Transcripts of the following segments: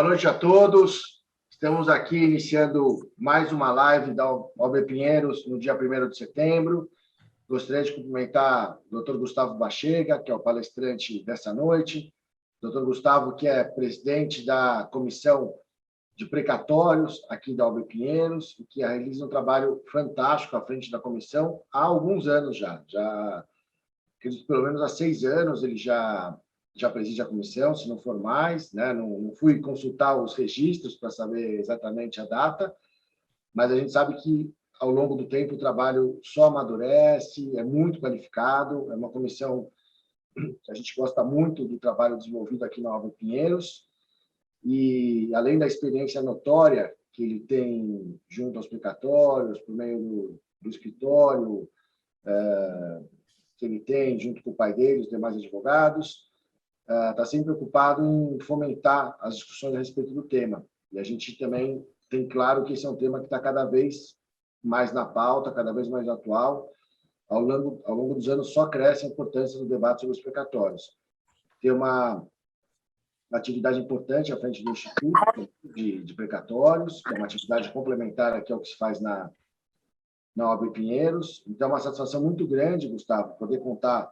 noite a todos. Estamos aqui iniciando mais uma live da OAB Pinheiros no dia 1º de setembro. Gostaria de cumprimentar o Dr. Gustavo Bachega, que é o palestrante dessa noite. Dr. Gustavo, que é presidente da Comissão de Precatórios aqui da OAB Pinheiros, e que realiza um trabalho fantástico à frente da comissão há alguns anos já. Acredito que pelo menos há 6 anos ele já preside a comissão, se não for mais, né? Não fui consultar os registros para saber exatamente a data, mas a gente sabe que, ao longo do tempo, o trabalho só amadurece, é muito qualificado, é uma comissão que a gente gosta muito do trabalho desenvolvido aqui na OAB Pinheiros, e, além da experiência notória que ele tem junto aos precatórios, por meio do escritório, que ele tem junto com o pai dele, os demais advogados, está sempre preocupado em fomentar as discussões a respeito do tema. E a gente também tem claro que esse é um tema que está cada vez mais na pauta, cada vez mais atual. Ao longo dos anos, só cresce a importância do debate sobre os precatórios. Tem uma atividade importante à frente do Instituto de Precatórios, que é uma atividade complementar aqui ao que se faz na OAB Pinheiros. Então, é uma satisfação muito grande, Gustavo, poder contar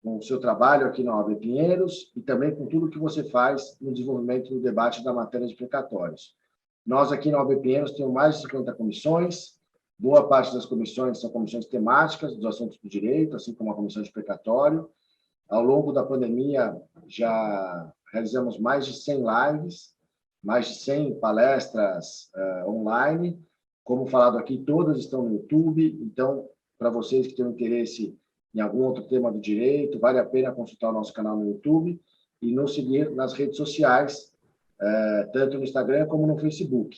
com o seu trabalho aqui na OAB Pinheiros e também com tudo que você faz no desenvolvimento do debate da matéria de precatórios. Nós, aqui na OAB Pinheiros, temos mais de 50 comissões. Boa parte das comissões são comissões temáticas dos assuntos do direito, assim como a comissão de precatório. Ao longo da pandemia, já realizamos mais de 100 lives, mais de 100 palestras online. Como falado aqui, todas estão no YouTube. Então, para vocês que têm interesse em algum outro tema do direito, vale a pena consultar o nosso canal no YouTube e nos seguir nas redes sociais, tanto no Instagram como no Facebook.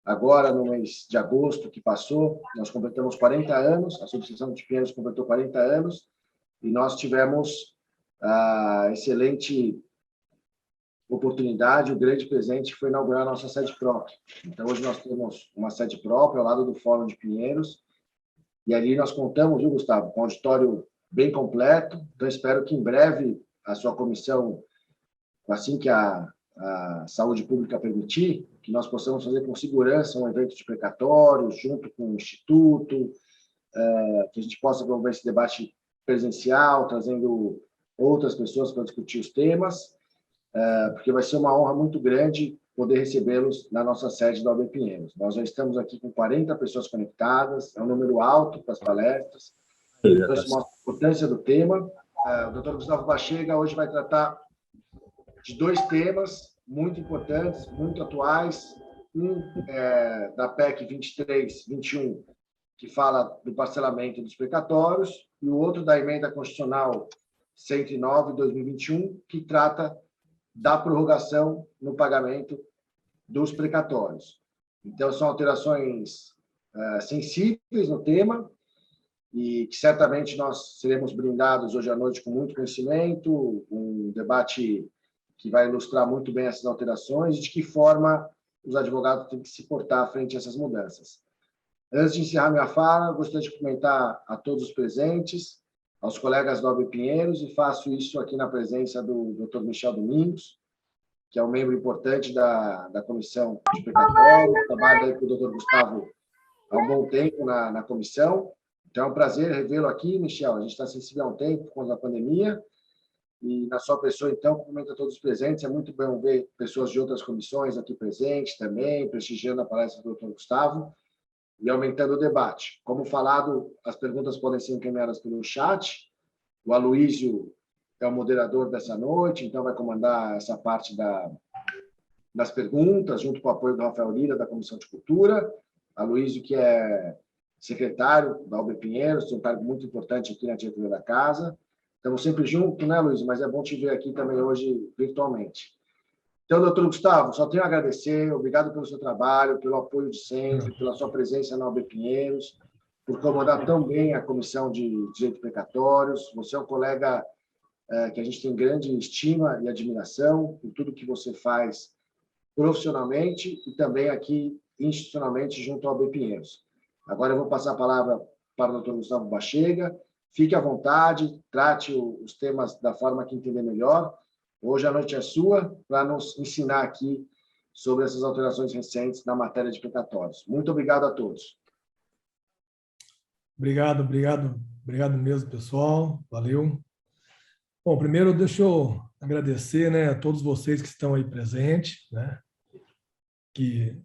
Agora, no mês de agosto que passou, nós completamos 40 anos, a Subseção de Pinheiros completou 40 anos, e nós tivemos a excelente oportunidade, o grande presente que foi inaugurar a nossa sede própria. Então, hoje nós temos uma sede própria ao lado do Fórum de Pinheiros, e ali nós contamos, viu, Gustavo, com um auditório bem completo. Então, espero que em breve a sua comissão, assim que a saúde pública permitir, que nós possamos fazer com segurança um evento de precatórios, junto com o Instituto, que a gente possa promover esse debate presencial, trazendo outras pessoas para discutir os temas, porque vai ser uma honra muito grande poder recebê-los na nossa sede da OAB Pinheiros. Nós já estamos aqui com 40 pessoas conectadas, é um número alto para as palestras, então isso mostra a importância do tema. O Dr. Gustavo Bachega hoje vai tratar de 2 temas muito importantes, muito atuais. Um da PEC 23/21, que fala do parcelamento dos precatórios, e o outro da Emenda Constitucional 109/2021, que trata da prorrogação no pagamento dos precatórios. Então, são alterações sensíveis no tema, e que certamente nós seremos brindados hoje à noite com muito conhecimento, um debate que vai ilustrar muito bem essas alterações e de que forma os advogados têm que se portar frente a essas mudanças. Antes de encerrar minha fala, gostaria de cumprimentar a todos os presentes, aos colegas da OAB Pinheiros, e faço isso aqui na presença do Dr. Michel Domingos, que é um membro importante da Comissão de Precatório, trabalha aí com o Dr. Gustavo há um bom tempo na comissão. Então, é um prazer revê-lo aqui, Michel. A gente está sensível há um tempo por conta da pandemia, e na sua pessoa, então, cumprimento a todos os presentes. É muito bom ver pessoas de outras comissões aqui presentes também, prestigiando a palestra do Dr. Gustavo e aumentando o debate. Como falado, as perguntas podem ser encaminhadas pelo chat. O Aloísio é o moderador dessa noite, então vai comandar essa parte das perguntas, junto com o apoio do Rafael Lira, da Comissão de Cultura. Aloísio, que é secretário da OAB Pinheiros, tem um cargo muito importante aqui na diretoria da casa. Estamos sempre juntos, né, Luiz? Mas é bom te ver aqui também hoje, virtualmente. Então, doutor Gustavo, só tenho a agradecer. Obrigado pelo seu trabalho, pelo apoio de sempre, pela sua presença na OAB Pinheiros, por comandar tão bem a Comissão de Direito Precatórios. Você é um colega que a gente tem grande estima e admiração por tudo que você faz profissionalmente e também aqui institucionalmente junto ao OAB Pinheiros. Agora eu vou passar a palavra para o doutor Gustavo Bachega. Fique à vontade, trate os temas da forma que entender melhor. Hoje a noite é sua, para nos ensinar aqui sobre essas alterações recentes na matéria de precatórios. Muito obrigado a todos. Obrigado mesmo, pessoal. Valeu. Bom, primeiro deixa eu agradecer, né, a todos vocês que estão aí presentes, né, que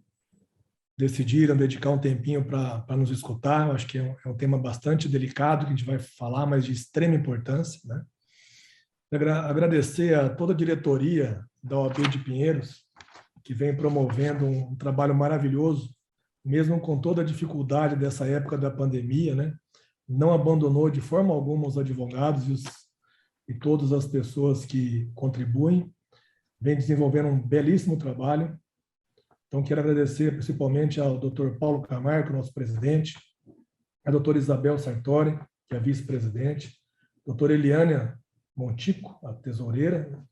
decidiram dedicar um tempinho para nos escutar. Eu acho que é um tema bastante delicado que a gente vai falar, mas de extrema importância, né? Agradecer a toda a diretoria da OAB de Pinheiros, que vem promovendo um trabalho maravilhoso, mesmo com toda a dificuldade dessa época da pandemia, né? Não abandonou de forma alguma os advogados e todas as pessoas que contribuem, vem desenvolvendo um belíssimo trabalho. Então, quero agradecer principalmente ao Dr. Paulo Camargo, nosso presidente, a doutora Isabel Sartori, que é a vice-presidente, doutora Eliânia Montico, a tesoureira,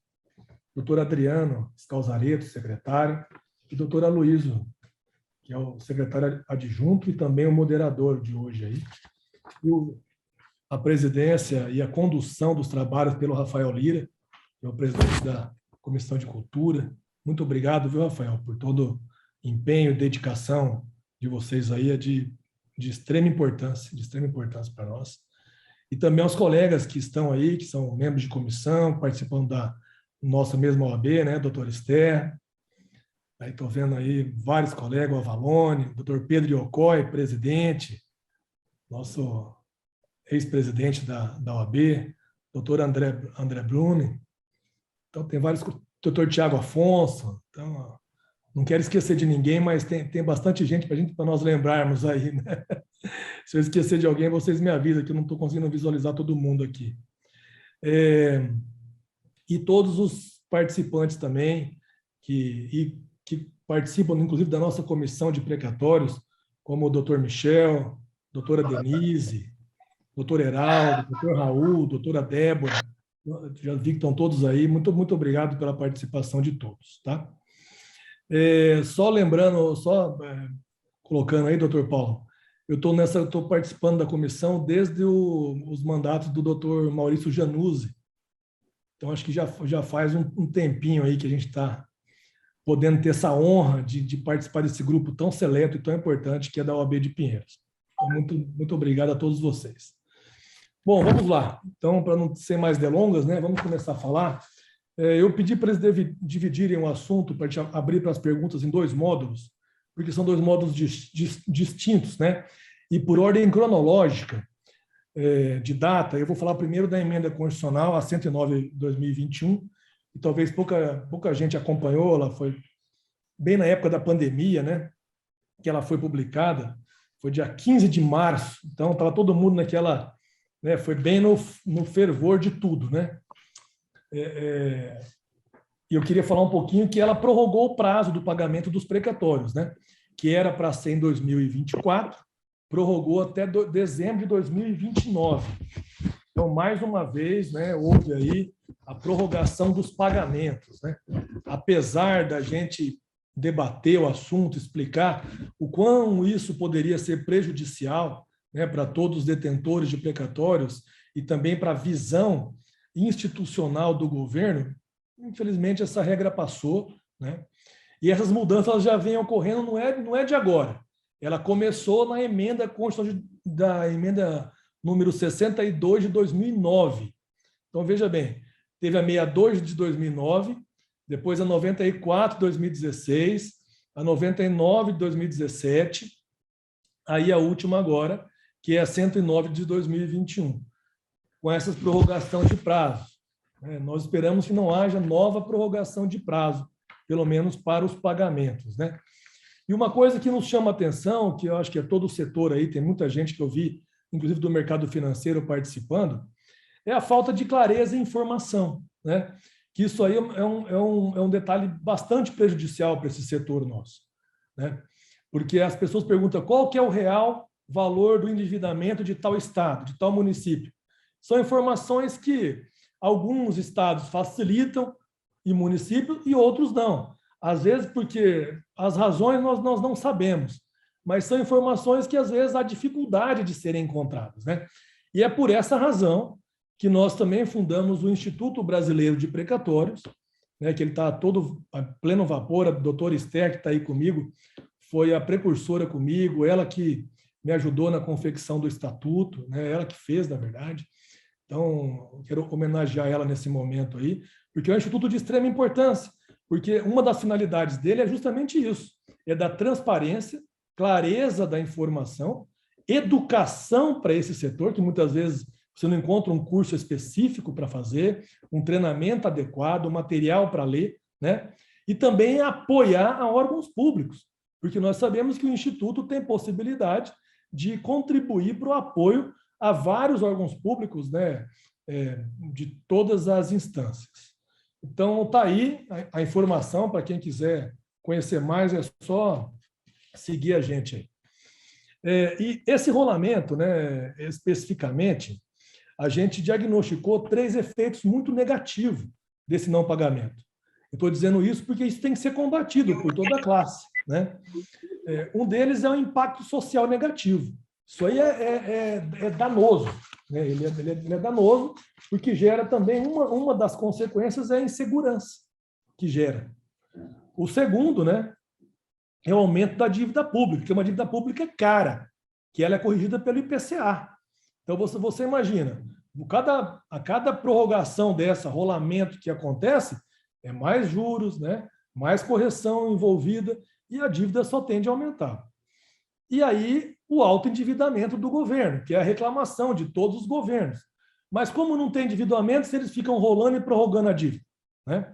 doutor Adriano Scalzareto, secretário, e doutor Aloysio, que é o secretário adjunto e também o moderador de hoje aí. E a presidência e a condução dos trabalhos pelo Rafael Lira, que é o presidente da Comissão de Cultura. Muito obrigado, viu, Rafael, por todo empenho e dedicação de vocês aí, é de extrema importância para nós. E também aos colegas que estão aí, que são membros de comissão, participando da nossa mesma OAB, né, doutor Esther, aí estou vendo aí vários colegas, o Avalone, doutor Pedro Iocói, presidente, nosso ex-presidente da OAB, doutor André Bruni, então tem vários, doutor Tiago Afonso, então não quero esquecer de ninguém, mas tem bastante gente para nós lembrarmos aí, né? Se eu esquecer de alguém, vocês me avisam, que eu não estou conseguindo visualizar todo mundo aqui. E todos os participantes também, que participam, inclusive, da nossa comissão de precatórios, como o doutor Michel, doutora Denise, doutor Heraldo, doutor Raul, doutora Débora, já vi que estão todos aí. Muito obrigado pela participação de todos, tá? Só lembrando, colocando aí, doutor Paulo, eu estou participando da comissão desde os mandatos do doutor Maurício Januzzi. Então, acho que já faz um tempinho aí que a gente está podendo ter essa honra de participar desse grupo tão seleto e tão importante que é da OAB de Pinheiros. Então, muito obrigado a todos vocês. Bom, vamos lá. Então, para não ser mais delongas, né, vamos começar a falar. Eu pedi para eles dividirem o assunto, para abrir para as perguntas em 2 módulos, porque são 2 módulos distintos, né? E por ordem cronológica de data, eu vou falar primeiro da emenda constitucional, a 109 de 2021, e talvez pouca gente acompanhou, ela foi bem na época da pandemia, né? Que ela foi publicada, foi dia 15 de março, então estava todo mundo naquela, né? Foi bem no fervor de tudo, né? E eu queria falar um pouquinho que ela prorrogou o prazo do pagamento dos precatórios, né? Que era para ser em 2024, prorrogou até dezembro de 2029. Então, mais uma vez, né, houve aí a prorrogação dos pagamentos, né? Apesar da gente debater o assunto, explicar o quão isso poderia ser prejudicial, né, para todos os detentores de precatórios e também para a visão institucional do governo, infelizmente essa regra passou, né? E essas mudanças já vêm ocorrendo, não é de agora. Ela começou na emenda constitucional da emenda número 62 de 2009. Então, veja bem, teve a 62 de 2009, depois a 94 de 2016, a 99 de 2017, aí a última agora, que é a 109 de 2021. Com essas prorrogação de prazo. Nós esperamos que não haja nova prorrogação de prazo, pelo menos para os pagamentos, né? E uma coisa que nos chama a atenção, que eu acho que é todo o setor aí, tem muita gente que eu vi, inclusive do mercado financeiro participando, é a falta de clareza e informação, né? Que isso aí é um detalhe bastante prejudicial para esse setor nosso, né? Porque as pessoas perguntam qual que é o real valor do endividamento de tal estado, de tal município. São informações que alguns estados facilitam e municípios e outros não. Às vezes porque as razões nós não sabemos, mas são informações que às vezes há dificuldade de serem encontradas, né? E é por essa razão que nós também fundamos o Instituto Brasileiro de Precatórios, né, que ele está todo a pleno vapor. A doutora Esther, que está aí comigo, foi a precursora comigo, ela que me ajudou na confecção do estatuto, né, ela que fez, na verdade. Então, quero homenagear ela nesse momento aí, porque é um instituto de extrema importância, porque uma das finalidades dele é justamente isso, é da transparência, clareza da informação, educação para esse setor, que muitas vezes você não encontra um curso específico para fazer, um treinamento adequado, um material para ler, né? E também apoiar a órgãos públicos, porque nós sabemos que o Instituto tem possibilidade de contribuir para o apoio a vários órgãos públicos, né, de todas as instâncias. Então, está aí a informação, para quem quiser conhecer mais, é só seguir a gente aí. E esse rolamento, né, especificamente, a gente diagnosticou 3 efeitos muito negativos desse não pagamento. Eu estou dizendo isso porque isso tem que ser combatido por toda a classe, né? Um deles é o impacto social negativo. Isso aí é danoso, né? Ele é danoso porque gera também uma das consequências é a insegurança que gera. O segundo, né, é o aumento da dívida pública, que é uma dívida pública cara, que ela é corrigida pelo IPCA. Então, você imagina, a cada prorrogação dessa, rolamento que acontece, é mais juros, né, mais correção envolvida, e a dívida só tende a aumentar. E aí, o autoendividamento do governo, que é a reclamação de todos os governos. Mas como não tem endividamento, eles ficam rolando e prorrogando a dívida, né?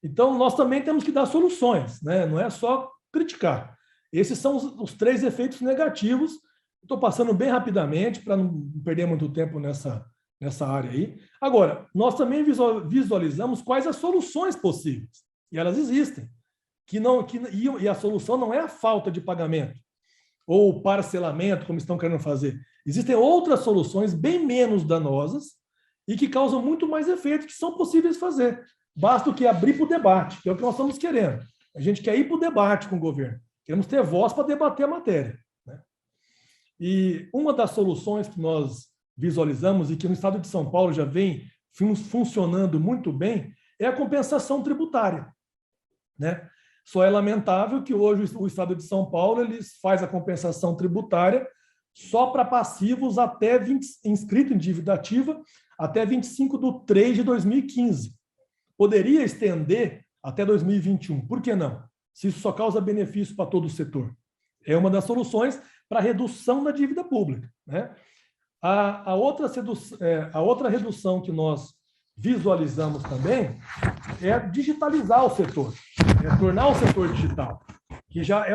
Então, nós também temos que dar soluções, né? Não é só criticar. Esses são os 3 efeitos negativos. Estou passando bem rapidamente para não perder muito tempo nessa área aí. Agora, nós também visualizamos quais as soluções possíveis, e elas existem. E a solução não é a falta de pagamento ou o parcelamento, como estão querendo fazer. Existem outras soluções bem menos danosas e que causam muito mais efeito, que são possíveis de fazer. Basta o que abrir para o debate, que é o que nós estamos querendo. A gente quer ir para o debate com o governo. Queremos ter voz para debater a matéria, né? E uma das soluções que nós visualizamos e que no estado de São Paulo já vem funcionando muito bem é a compensação tributária, né? Só é lamentável que hoje o estado de São Paulo ele faz a compensação tributária só para passivos até 20, inscrito em dívida ativa até 25/3/2015. Poderia estender até 2021. Por que não? Se isso só causa benefício para todo o setor. É uma das soluções para a redução da dívida pública, né? A outra redução que nós visualizamos também é digitalizar o setor, é tornar o setor digital, que já é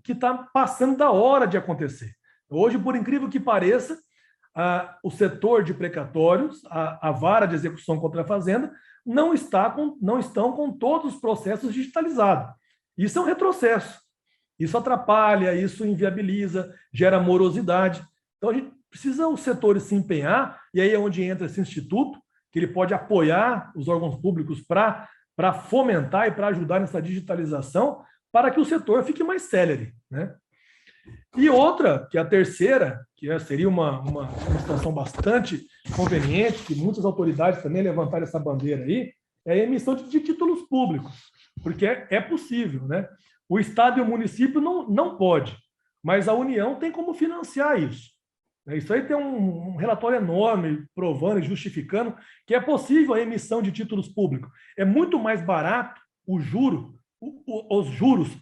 que está passando da hora de acontecer. Hoje, por incrível que pareça, o setor de precatórios, a vara de execução contra a Fazenda, não estão com todos os processos digitalizados. Isso é um retrocesso. Isso atrapalha, isso inviabiliza, gera morosidade. Então, a gente precisa o setor se empenhar, e aí é onde entra esse instituto, que ele pode apoiar os órgãos públicos para fomentar e para ajudar nessa digitalização, para que o setor fique mais célere, né? E outra, que é a terceira, que seria uma situação bastante conveniente, que muitas autoridades também levantaram essa bandeira aí, é a emissão de títulos públicos, porque é possível, né? O Estado e o município não pode, mas a União tem como financiar isso. Isso aí tem um relatório enorme provando e justificando que é possível a emissão de títulos públicos. É muito mais barato os juros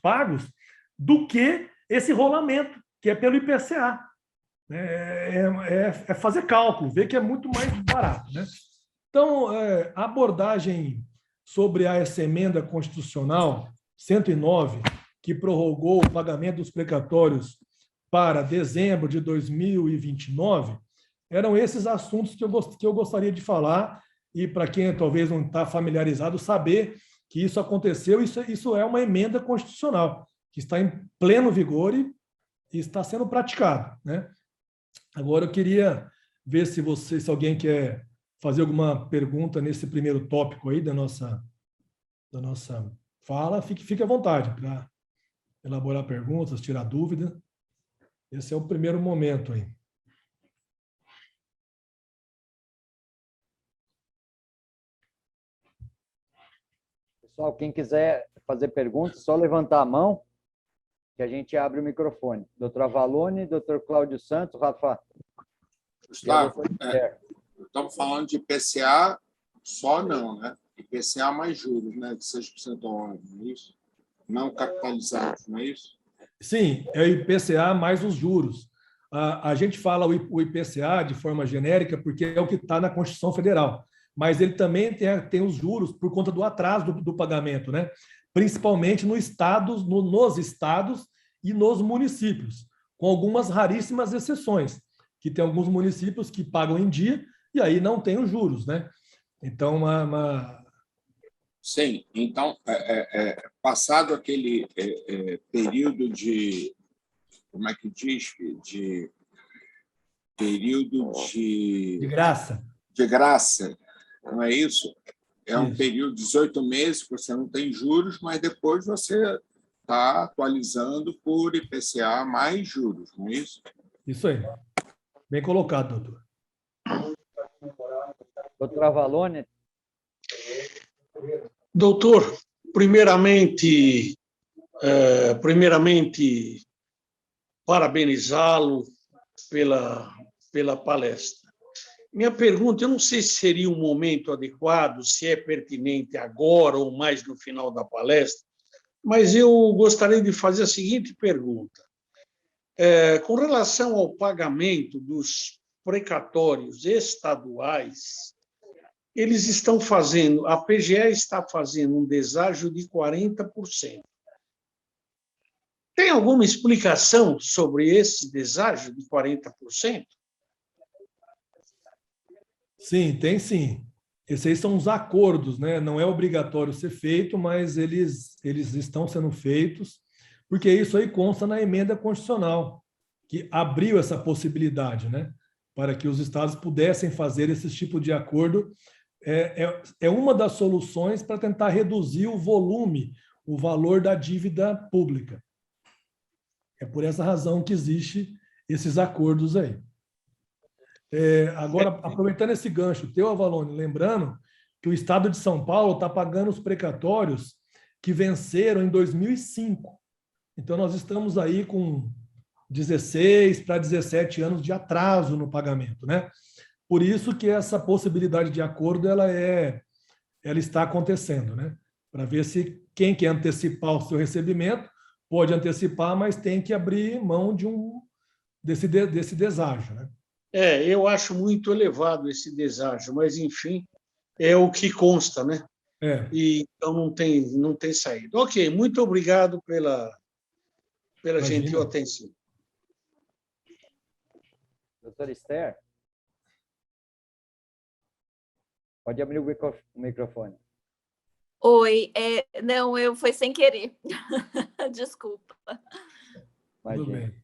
pagos do que esse rolamento, que é pelo IPCA. É fazer cálculo, ver que é muito mais barato, né? Então, a abordagem sobre essa emenda constitucional 109, que prorrogou o pagamento dos precatórios para dezembro de 2029, eram esses assuntos que eu gostaria de falar, e para quem talvez não está familiarizado, saber que isso aconteceu, isso é uma emenda constitucional, que está em pleno vigor e está sendo praticado, né? Agora eu queria ver se alguém quer fazer alguma pergunta nesse primeiro tópico aí da nossa fala, fique à vontade para elaborar perguntas, tirar dúvida. Esse é o primeiro momento aí. Pessoal, quem quiser fazer perguntas, só levantar a mão que a gente abre o microfone. Doutor Avalone, doutor Cláudio Santos, Rafa. Gustavo, estamos falando de IPCA só não, né? IPCA mais juros, né? De 6% ao ano, não é isso? Não capitalizados, não é isso? Sim, é o IPCA mais os juros. A gente fala o IPCA de forma genérica porque é o que está na Constituição Federal, mas ele também tem os juros por conta do atraso do pagamento, né? Principalmente nos estados e nos municípios, com algumas raríssimas exceções, que tem alguns municípios que pagam em dia e aí não tem os juros, né? Então, Sim, então, passado aquele período de, como é que diz? De período de graça. De graça, não é isso? É um Isso. período de 18 meses que você não tem juros, mas depois você está atualizando por IPCA mais juros, não é isso? Isso aí. Bem colocado, doutor. Doutor Avalone. Doutor, primeiramente parabenizá-lo pela palestra. Minha pergunta, eu não sei se seria um momento adequado, se é pertinente agora ou mais no final da palestra, mas eu gostaria de fazer a seguinte pergunta. Com relação ao pagamento dos precatórios estaduais, eles estão fazendo, a PGE está fazendo um deságio de 40%. Tem alguma explicação sobre esse deságio de 40%? Sim, tem sim. Esses aí são os acordos, né? Não é obrigatório ser feito, mas eles estão sendo feitos, porque isso aí consta na emenda constitucional, que abriu essa possibilidade, né? Para que os estados pudessem fazer esse tipo de acordo. É uma das soluções para tentar reduzir o volume, o valor da dívida pública. É por essa razão que existe esses acordos aí. Agora, aproveitando esse gancho teu, Avalone, lembrando que o Estado de São Paulo está pagando os precatórios que venceram em 2005. Então, nós estamos aí com 16 para 17 anos de atraso no pagamento, né? Por isso que essa possibilidade de acordo ela está acontecendo, né? Para ver se quem quer antecipar o seu recebimento pode antecipar, mas tem que abrir mão desse deságio, né? Eu acho muito elevado esse deságio, mas, enfim, é o que consta, né? E, então, não tem saída. Ok, muito obrigado pela gentil atenção. Doutora Esther? Pode abrir o microfone. Oi, não, foi sem querer. Desculpa. Tudo bem.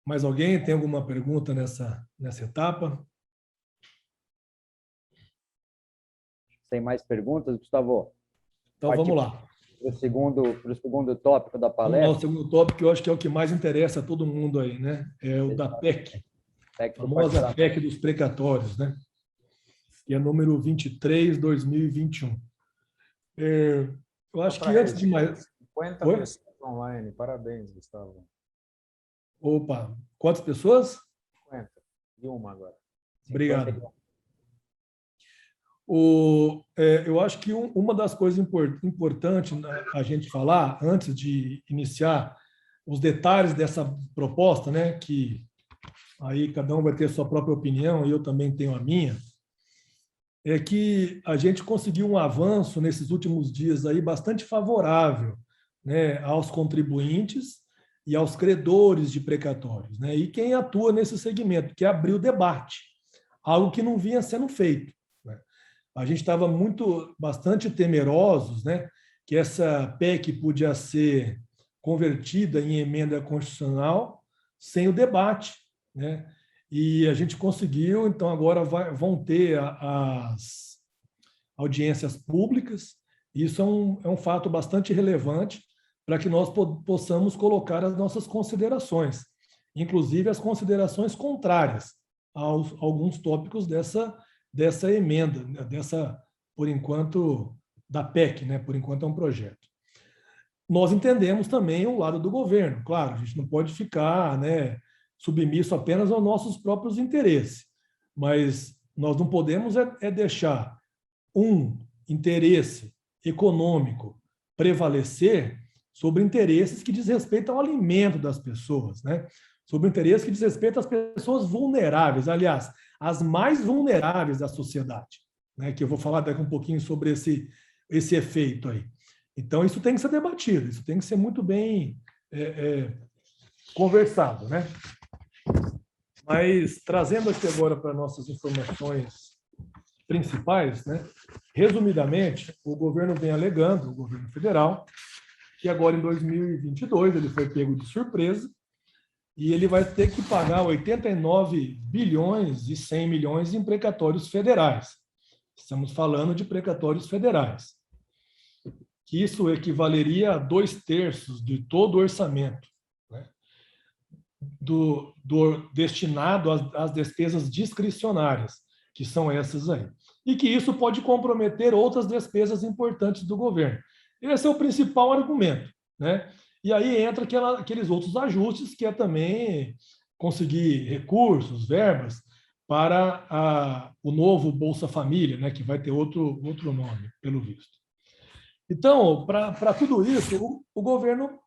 Mais alguém tem alguma pergunta nessa etapa? Tem mais perguntas, Gustavo? Então, vamos lá. Para o segundo tópico da palestra. O segundo tópico, eu acho que é o que mais interessa a todo mundo aí, né? É o da PEC. A famosa PEC dos precatórios, né? Que é número 23/2021. Eu acho que antes de mais... 50 pessoas online. Parabéns, Gustavo. Opa, quantas pessoas? 50. E uma agora. Obrigado. Eu acho que uma das coisas importantes a gente falar, antes de iniciar os detalhes dessa proposta, né, que aí cada um vai ter a sua própria opinião e eu também tenho a minha, é que a gente conseguiu um avanço nesses últimos dias aí bastante favorável, né, aos contribuintes e aos credores de precatórios, né, e quem atua nesse segmento, que abriu o debate, algo que não vinha sendo feito. A gente estava bastante temerosos, né, que essa PEC podia ser convertida em emenda constitucional sem o debate, né? E a gente conseguiu, então agora vão ter as audiências públicas. Isso é um fato bastante relevante para que nós possamos colocar as nossas considerações, inclusive as considerações contrárias a alguns tópicos dessa emenda, né, por enquanto, da PEC, né? Por enquanto é um projeto. Nós entendemos também o lado do governo, claro, a gente não pode ficar, né, submisso apenas aos nossos próprios interesses, mas nós não podemos deixar um interesse econômico prevalecer sobre interesses que diz respeito ao alimento das pessoas, né? Sobre interesses que diz respeito às pessoas vulneráveis, aliás, as mais vulneráveis da sociedade, né? Que eu vou falar daqui um pouquinho sobre esse efeito aí. Então, isso tem que ser debatido, isso tem que ser muito bem conversado, né? Mas, trazendo aqui agora para nossas informações principais, né? Resumidamente, o governo vem alegando, o governo federal, que agora em 2022 ele foi pego de surpresa e ele vai ter que pagar 89 bilhões e 100 milhões em precatórios federais. Estamos falando de precatórios federais. Que isso equivaleria a 2/3 de todo o orçamento, né? Destinado às despesas discricionárias, que são essas aí. E que isso pode comprometer outras despesas importantes do governo. Esse é o principal argumento, né? E aí entra aqueles outros ajustes, que é também conseguir recursos, verbas, para o novo Bolsa Família, né? Que vai ter outro nome, pelo visto. Então, para tudo isso, o governo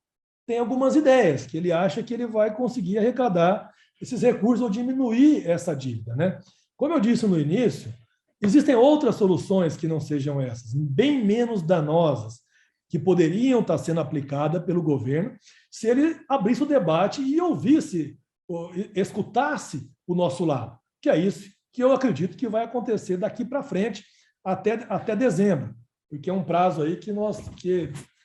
tem algumas ideias, que ele acha que ele vai conseguir arrecadar esses recursos ou diminuir essa dívida, né? Como eu disse no início, existem outras soluções que não sejam essas, bem menos danosas, que poderiam estar sendo aplicadas pelo governo se ele abrisse o debate e ouvisse, escutasse o nosso lado, que é isso que eu acredito que vai acontecer daqui para frente até dezembro, porque é um prazo aí que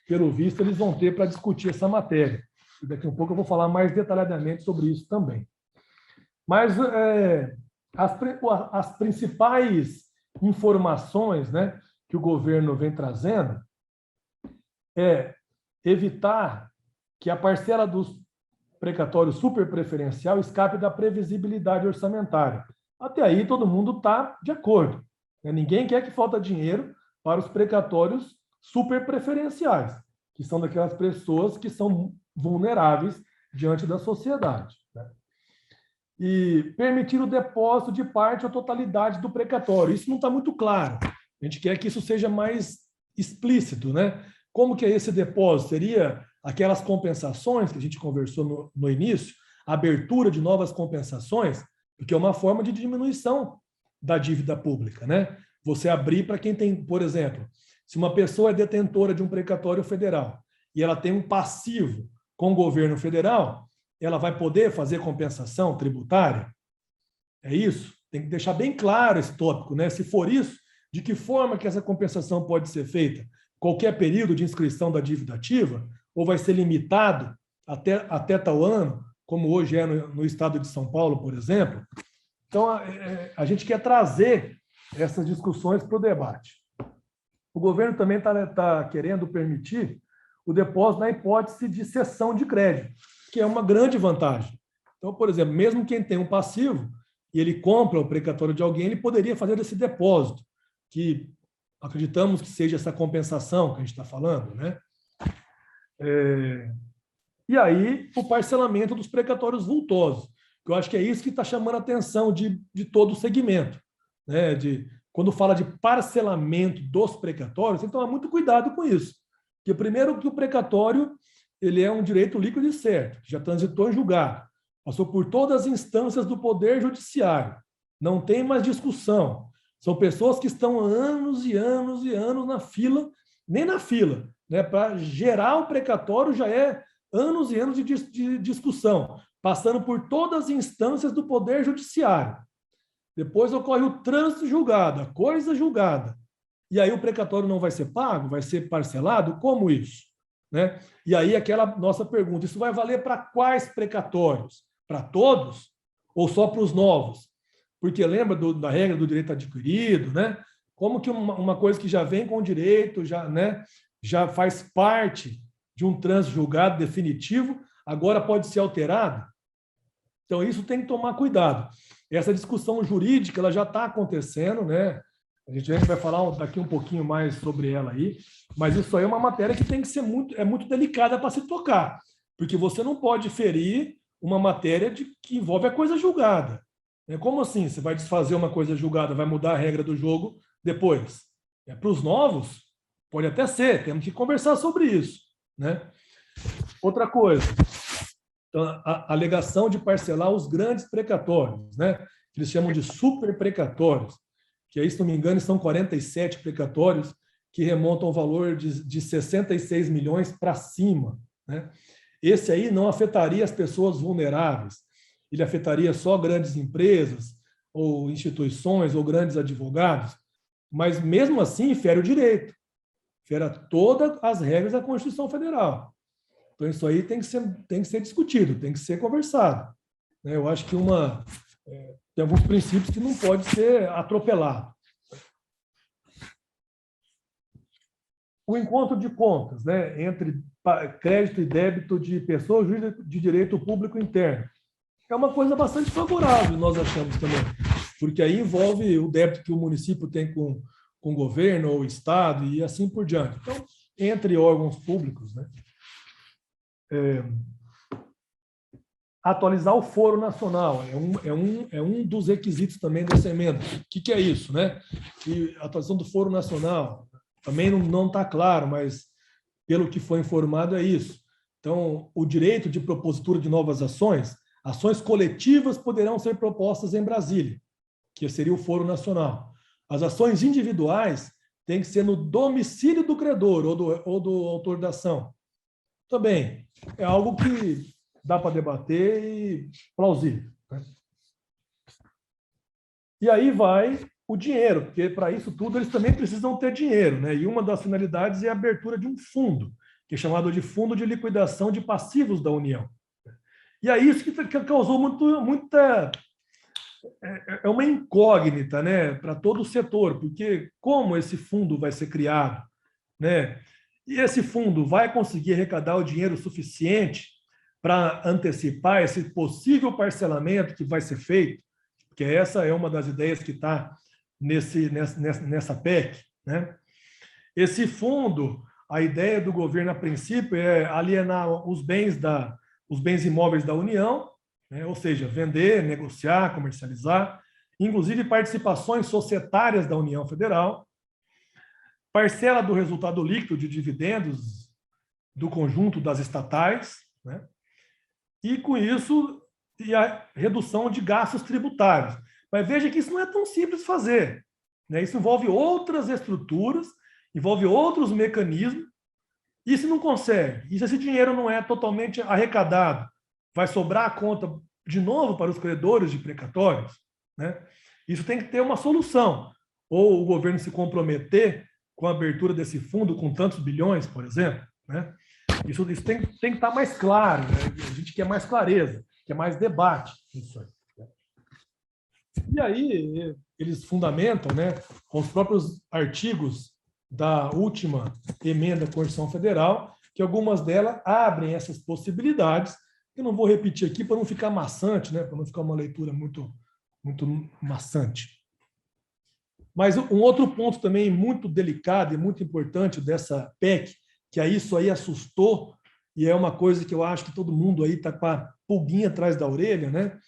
pelo visto, eles vão ter para discutir essa matéria. E daqui a um pouco eu vou falar mais detalhadamente sobre isso também. Mas as principais informações, né, que o governo vem trazendo é evitar que a parcela dos precatórios superpreferencial escape da previsibilidade orçamentária. Até aí todo mundo está de acordo, né? Ninguém quer que falta dinheiro para os precatórios superpreferenciais, que são daquelas pessoas que são vulneráveis diante da sociedade, né? E permitir o depósito de parte ou totalidade do precatório. Isso não está muito claro. A gente quer que isso seja mais explícito, né? Como que é esse depósito? Seria aquelas compensações que a gente conversou no início, a abertura de novas compensações, porque é uma forma de diminuição da dívida pública, né? Você abrir para quem tem, por exemplo, se uma pessoa é detentora de um precatório federal e ela tem um passivo com o governo federal, ela vai poder fazer compensação tributária? É isso? Tem que deixar bem claro esse tópico, né? Se for isso, de que forma que essa compensação pode ser feita? Qualquer período de inscrição da dívida ativa? Ou vai ser limitado até tal ano, como hoje é no estado de São Paulo, por exemplo? Então, a gente quer trazer essas discussões para o debate. O governo também está querendo permitir o depósito na hipótese de cessão de crédito, que é uma grande vantagem. Então, por exemplo, mesmo quem tem um passivo e ele compra o precatório de alguém, ele poderia fazer esse depósito, que acreditamos que seja essa compensação que a gente está falando, né? E aí, o parcelamento dos precatórios vultosos, que eu acho que é isso que está chamando a atenção de todo o segmento, né? Quando fala de parcelamento dos precatórios, tem que tomar muito cuidado com isso. Porque, primeiro, que o precatório ele é um direito líquido e certo, que já transitou em julgado, passou por todas as instâncias do Poder Judiciário, não tem mais discussão. São pessoas que estão há anos e anos e anos na fila, nem na fila, né? Para gerar o precatório já é anos e anos de discussão, passando por todas as instâncias do Poder Judiciário. Depois ocorre o trânsito julgado, a coisa julgada. E aí o precatório não vai ser pago? Vai ser parcelado? Como isso? Né? E aí aquela nossa pergunta, isso vai valer para quais precatórios? Para todos? Ou só para os novos? Porque lembra da regra do direito adquirido, né? Como que uma coisa que já vem com direito, já faz parte de um trânsito julgado definitivo, agora pode ser alterado? Então, isso tem que tomar cuidado. essa discussão jurídica ela já está acontecendo, né? A gente vai falar daqui um pouquinho mais sobre ela aí, mas isso aí é uma matéria que tem que ser muito delicada para se tocar, porque você não pode ferir uma matéria que envolve a coisa julgada. Como assim? Você vai desfazer uma coisa julgada, vai mudar a regra do jogo depois? Para os novos, pode até ser, temos que conversar sobre isso, né? Outra coisa, então, a alegação de parcelar os grandes precatórios, né? Que eles chamam de super precatórios, que aí, se não me engano, são 47 precatórios que remontam ao valor de 66 milhões para cima, né? Esse aí não afetaria as pessoas vulneráveis, ele afetaria só grandes empresas, ou instituições, ou grandes advogados, mas mesmo assim fere o direito, fere todas as regras da Constituição Federal. Então isso aí tem que ser discutido, tem que ser conversado. Eu acho que tem alguns princípios que não pode ser atropelado. O encontro de contas, né, entre crédito e débito de pessoas jurídicas de direito público interno é uma coisa bastante favorável, nós achamos também, porque aí envolve o débito que o município tem com o governo ou o Estado e assim por diante. Então, entre órgãos públicos, né? Atualizar o Foro Nacional é um dos requisitos também dessa emenda. O que é isso, né? E a atualização do Foro Nacional também não está claro, mas pelo que foi informado é isso. Então, o direito de propositura de novas ações coletivas poderão ser propostas em Brasília, que seria o Foro Nacional. As ações individuais têm que ser no domicílio do credor ou do autor da ação. Também é algo que dá para debater e plausível, né? E aí vai o dinheiro, porque para isso tudo eles também precisam ter dinheiro, né? E uma das finalidades é a abertura de um fundo, que é chamado de Fundo de Liquidação de Passivos da União. E é isso que causou muita... É uma incógnita, né, para todo o setor, porque como esse fundo vai ser criado, né? E esse fundo vai conseguir arrecadar o dinheiro suficiente para antecipar esse possível parcelamento que vai ser feito, porque essa é uma das ideias que está nessa PEC, né? Esse fundo, a ideia do governo, a princípio, é alienar os bens imóveis da União, né? Ou seja, vender, negociar, comercializar, inclusive participações societárias da União Federal, parcela do resultado líquido de dividendos do conjunto das estatais, né? E, com isso, a redução de gastos tributários. Mas veja que isso não é tão simples fazer, né? Isso envolve outras estruturas, envolve outros mecanismos, e se não consegue, e se esse dinheiro não é totalmente arrecadado, vai sobrar a conta de novo para os credores de precatórios, né? Isso tem que ter uma solução. Ou o governo se comprometer com a abertura desse fundo com tantos bilhões, por exemplo, né? Isso tem que estar mais claro, né? A gente quer mais clareza, quer mais debate nisso aí. E aí eles fundamentam, né, com os próprios artigos da última emenda à Constituição Federal, que algumas delas abrem essas possibilidades. Eu não vou repetir aqui para não ficar maçante, né, para não ficar uma leitura muito maçante. Mas um outro ponto também muito delicado e muito importante dessa PEC, que isso aí assustou, e é uma coisa que eu acho que todo mundo aí está com a pulguinha atrás da orelha, né?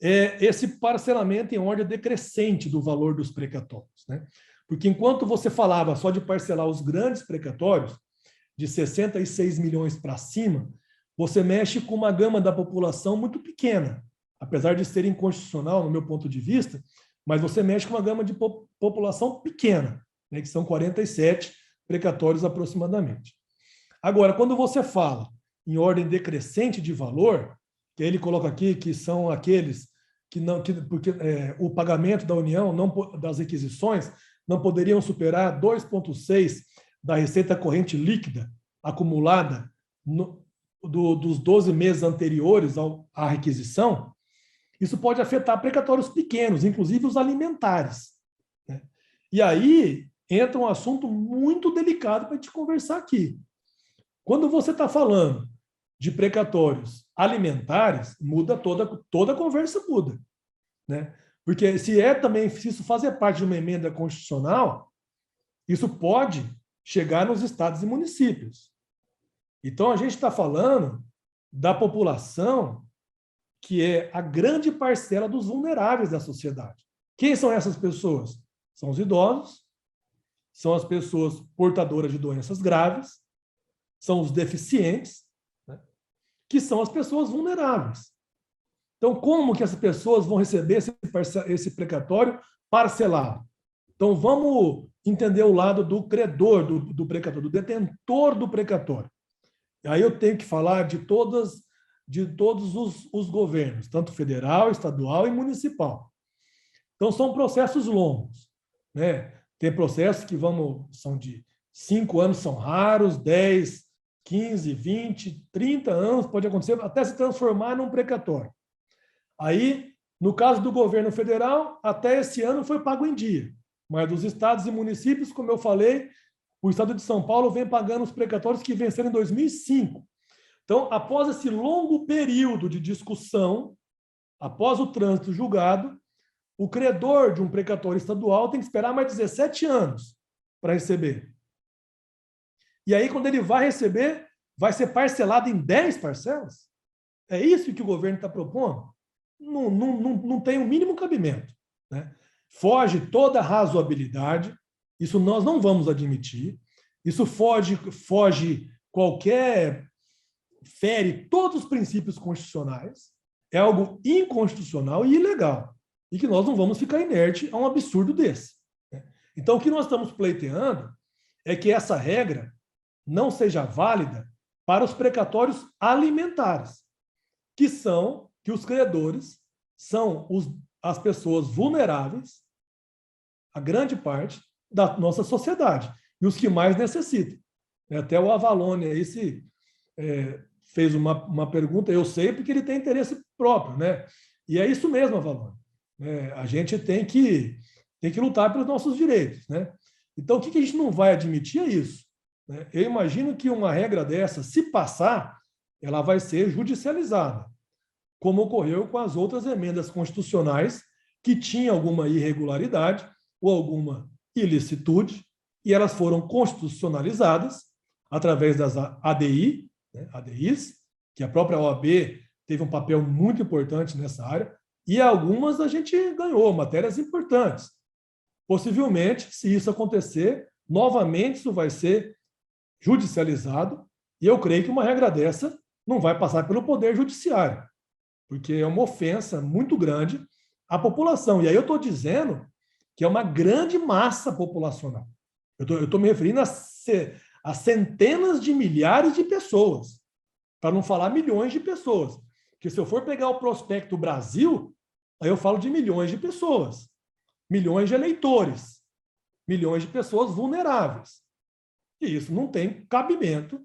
É esse parcelamento em ordem decrescente do valor dos precatórios, né? Porque enquanto você falava só de parcelar os grandes precatórios, de 66 milhões para cima, você mexe com uma gama da população muito pequena, apesar de ser inconstitucional, no meu ponto de vista, mas você mexe com uma gama de população pequena, né, que são 47 precatórios aproximadamente. Agora, quando você fala em ordem decrescente de valor, que ele coloca aqui que são aqueles porque o pagamento da União, das requisições, não poderiam superar 2,6% da receita corrente líquida acumulada dos 12 meses anteriores à requisição, isso pode afetar precatórios pequenos, inclusive os alimentares, né? E aí entra um assunto muito delicado para a gente conversar aqui. Quando você está falando de precatórios alimentares, muda toda a conversa muda. né? Porque se isso fazer parte de uma emenda constitucional, isso pode chegar nos estados e municípios. Então, a gente está falando da população que é a grande parcela dos vulneráveis da sociedade. Quem são essas pessoas? São os idosos, são as pessoas portadoras de doenças graves, são os deficientes, né, que são as pessoas vulneráveis. Então, como que essas pessoas vão receber esse precatório parcelado? Então, vamos entender o lado do credor do precatório, do detentor do precatório. Aí eu tenho que falar de todos os governos, tanto federal, estadual e municipal. Então, são processos longos, né? Tem processos que são de 5 anos, são raros, 10, 15, 20, 30 anos, pode acontecer até se transformar num precatório. Aí, no caso do governo federal, até esse ano foi pago em dia. Mas dos estados e municípios, como eu falei, o estado de São Paulo vem pagando os precatórios que venceram em 2005. Então, após esse longo período de discussão, após o trânsito julgado, o credor de um precatório estadual tem que esperar mais 17 anos para receber. E aí, quando ele vai receber, vai ser parcelado em 10 parcelas? É isso que o governo está propondo? Não tem o mínimo cabimento, né? Foge toda a razoabilidade, isso nós não vamos admitir, isso foge fere todos os princípios constitucionais, é algo inconstitucional e ilegal, e que nós não vamos ficar inerte a um absurdo desse, né? Então, o que nós estamos pleiteando é que essa regra não seja válida para os precatórios alimentares, que os credores são as pessoas vulneráveis, a grande parte da nossa sociedade, e os que mais necessitam. Até o Avalone aí fez uma pergunta, eu sei porque ele tem interesse próprio, né? E é isso mesmo, Avalone. A gente tem que lutar pelos nossos direitos, né? Então, o que a gente não vai admitir é isso, né? Eu imagino que uma regra dessa, se passar, ela vai ser judicializada, como ocorreu com as outras emendas constitucionais que tinham alguma irregularidade ou alguma ilicitude, e elas foram constitucionalizadas através das ADI, né, ADIs, que a própria OAB teve um papel muito importante nessa área, e algumas a gente ganhou, matérias importantes. Possivelmente, se isso acontecer, novamente isso vai ser judicializado, e eu creio que uma regra dessa não vai passar pelo Poder Judiciário, porque é uma ofensa muito grande à população. E aí eu estou dizendo que é uma grande massa populacional. Eu estou me referindo a centenas de milhares de pessoas, para não falar milhões de pessoas. Porque se eu for pegar o Prospecto Brasil, aí eu falo de milhões de pessoas, milhões de eleitores, milhões de pessoas vulneráveis. E isso não tem cabimento,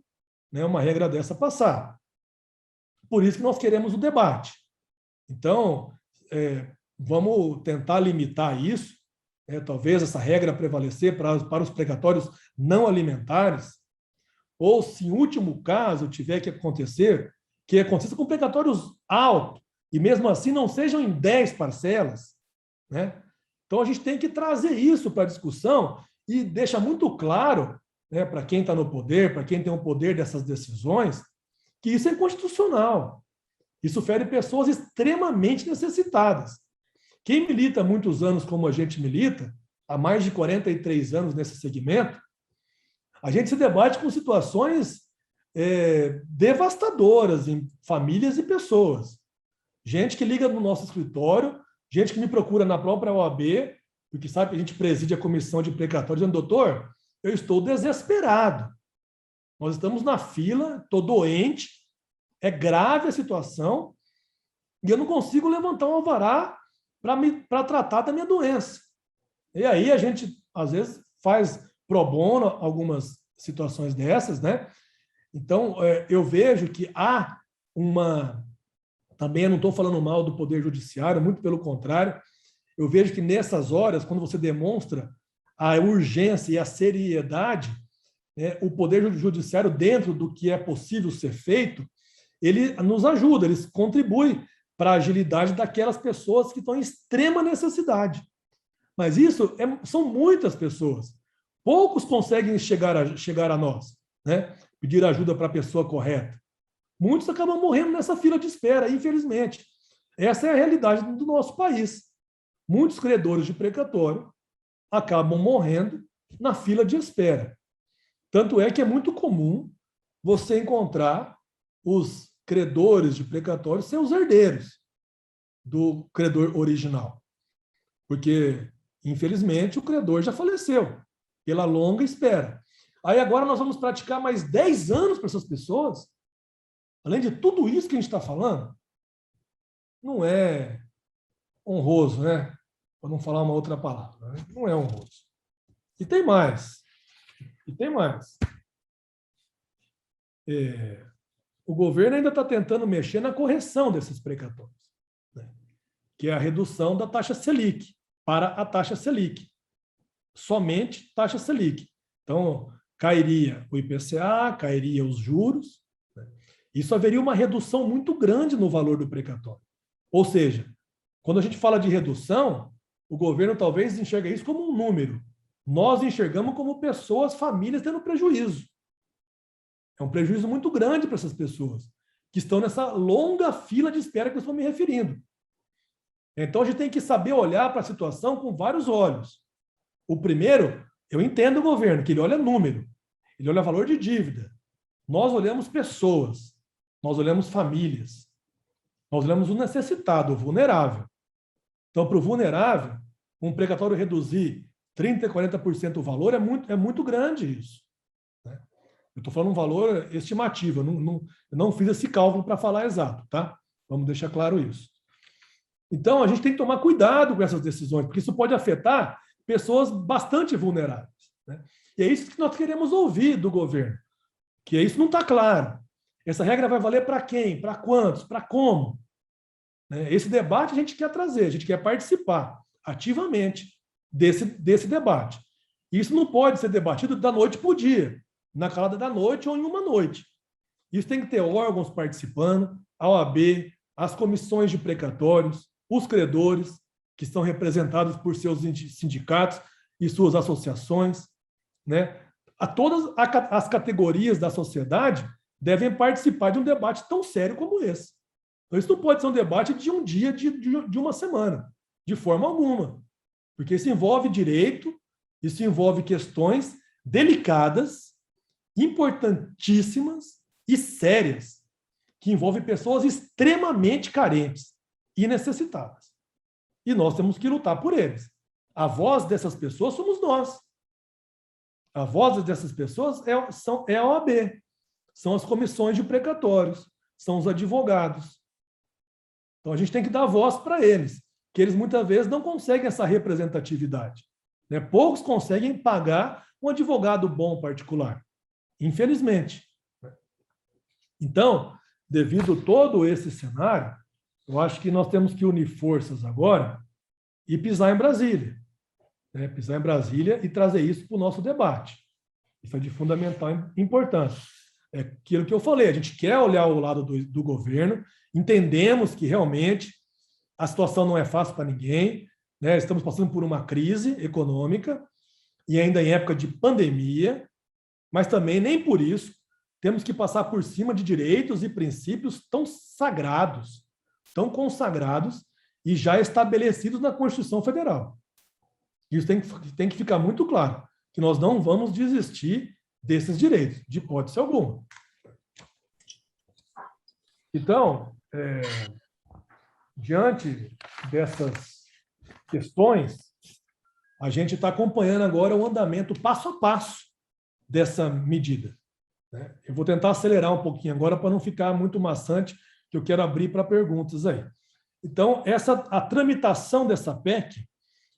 né, uma regra dessa passar. Por isso que nós queremos o debate. Então, vamos tentar limitar isso, talvez essa regra prevalecer para os precatórios não alimentares, ou se em último caso tiver que aconteça com precatórios altos, e mesmo assim não sejam em 10 parcelas, né? Então a gente tem que trazer isso para a discussão e deixar muito claro, né, para quem está no poder, para quem tem o poder dessas decisões, que isso é inconstitucional. Isso fere pessoas extremamente necessitadas. Quem milita há muitos anos como a gente milita, há mais de 43 anos nesse segmento, a gente se debate com situações devastadoras em famílias e pessoas. Gente que liga no nosso escritório, gente que me procura na própria OAB, porque sabe que a gente preside a comissão de precatórios, dizendo, doutor, eu estou desesperado. Nós estamos na fila, estou doente, é grave a situação, e eu não consigo levantar um alvará para tratar da minha doença. E aí a gente, às vezes, faz pro bono algumas situações dessas, né? Então, eu vejo que há também eu não estou falando mal do Poder Judiciário, muito pelo contrário, eu vejo que nessas horas, quando você demonstra a urgência e a seriedade, né, o Poder Judiciário, dentro do que é possível ser feito, ele nos ajuda, ele contribui para a agilidade daquelas pessoas que estão em extrema necessidade. Mas isso são muitas pessoas. Poucos conseguem chegar a nós, né? Pedir ajuda para a pessoa correta. Muitos acabam morrendo nessa fila de espera, infelizmente. Essa é a realidade do nosso país. Muitos credores de precatório acabam morrendo na fila de espera. Tanto é que é muito comum você encontrar os credores de precatório ser os herdeiros do credor original. Porque, infelizmente, o credor já faleceu pela longa espera. Aí agora nós vamos praticar mais 10 anos para essas pessoas. Além de tudo isso que a gente está falando, não é honroso, né? Para não falar uma outra palavra, né? Não é honroso. E tem mais. O governo ainda está tentando mexer na correção desses precatórios, né? Que é a redução da taxa Selic para a taxa Selic. Somente taxa Selic. Então, cairia o IPCA, cairia os juros, né? Isso haveria uma redução muito grande no valor do precatório. Ou seja, quando a gente fala de redução, o governo talvez enxergue isso como um número. Nós enxergamos como pessoas, famílias tendo prejuízo. É um prejuízo muito grande para essas pessoas que estão nessa longa fila de espera que eu estou me referindo. Então, a gente tem que saber olhar para a situação com vários olhos. O primeiro, eu entendo o governo, que ele olha número, ele olha valor de dívida. Nós olhamos pessoas, nós olhamos famílias, nós olhamos o necessitado, o vulnerável. Então, para o vulnerável, um precatório reduzir 30%, 40% o valor é muito grande isso. Né? Eu estou falando um valor estimativo, eu não fiz esse cálculo para falar exato, tá? Vamos deixar claro isso. Então, a gente tem que tomar cuidado com essas decisões, porque isso pode afetar pessoas bastante vulneráveis, né? E é isso que nós queremos ouvir do governo, que isso não está claro. Essa regra vai valer para quem? Para quantos? Para como? Né? Esse debate a gente quer trazer, a gente quer participar ativamente desse debate. Isso não pode ser debatido da noite para o dia, na calada da noite ou em uma noite. Isso tem que ter órgãos participando, a OAB, as comissões de precatórios, os credores, que estão representados por seus sindicatos e suas associações, né? Todas as categorias da sociedade devem participar de um debate tão sério como esse. Então, isso não pode ser um debate de um dia, de uma semana, de forma alguma, porque isso envolve direito, isso envolve questões delicadas, importantíssimas e sérias, que envolvem pessoas extremamente carentes e necessitadas. E nós temos que lutar por eles. A voz dessas pessoas somos nós. A voz dessas pessoas é a OAB, são as comissões de precatórios, são os advogados. Então, a gente tem que dar voz para eles, que eles muitas vezes não conseguem essa representatividade, né? Poucos conseguem pagar um advogado bom particular, infelizmente. Então, devido a todo esse cenário, eu acho que nós temos que unir forças agora e pisar em Brasília. Né? Pisar em Brasília e trazer isso para o nosso debate. Isso é de fundamental importância. É aquilo que eu falei, a gente quer olhar o lado do governo, entendemos que realmente a situação não é fácil para ninguém, né? Estamos passando por uma crise econômica e ainda em época de pandemia, mas também nem por isso temos que passar por cima de direitos e princípios tão sagrados, tão consagrados e já estabelecidos na Constituição Federal. Isso tem que ficar muito claro, que nós não vamos desistir desses direitos, de hipótese alguma. Então, diante dessas questões, a gente está acompanhando agora o andamento passo a passo dessa medida. Né? Eu vou tentar acelerar um pouquinho agora para não ficar muito maçante, que eu quero abrir para perguntas aí. Então, a tramitação dessa PEC,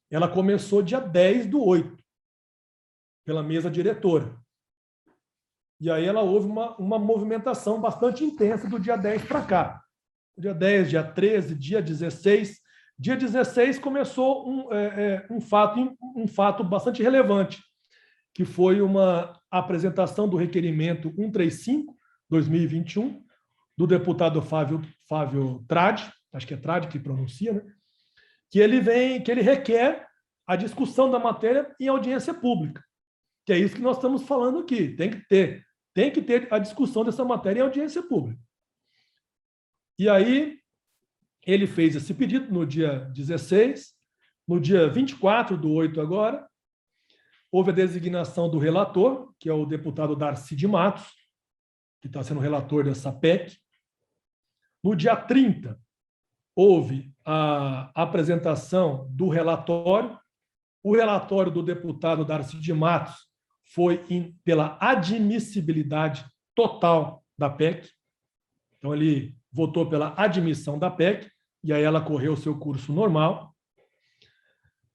ela começou dia 10/8, pela mesa diretora. E aí ela houve uma movimentação bastante intensa do dia 10 para cá. Dia 10, dia 13, dia 16. Dia 16 começou um fato bastante relevante, que foi uma apresentação do requerimento 135/2021, do deputado Fábio Tradi, acho que é Trade que pronuncia, né? Que ele requer a discussão da matéria em audiência pública, que é isso que nós estamos falando aqui. Tem que ter a discussão dessa matéria em audiência pública. E aí, ele fez esse pedido no dia 16, no dia 24/8 agora, houve a designação do relator, que é o deputado Darcy de Matos, que está sendo relator dessa PEC. No dia 30, houve a apresentação do relatório. O relatório do deputado Darcy de Matos foi pela admissibilidade total da PEC. Então, ele votou pela admissão da PEC, e aí ela correu o seu curso normal.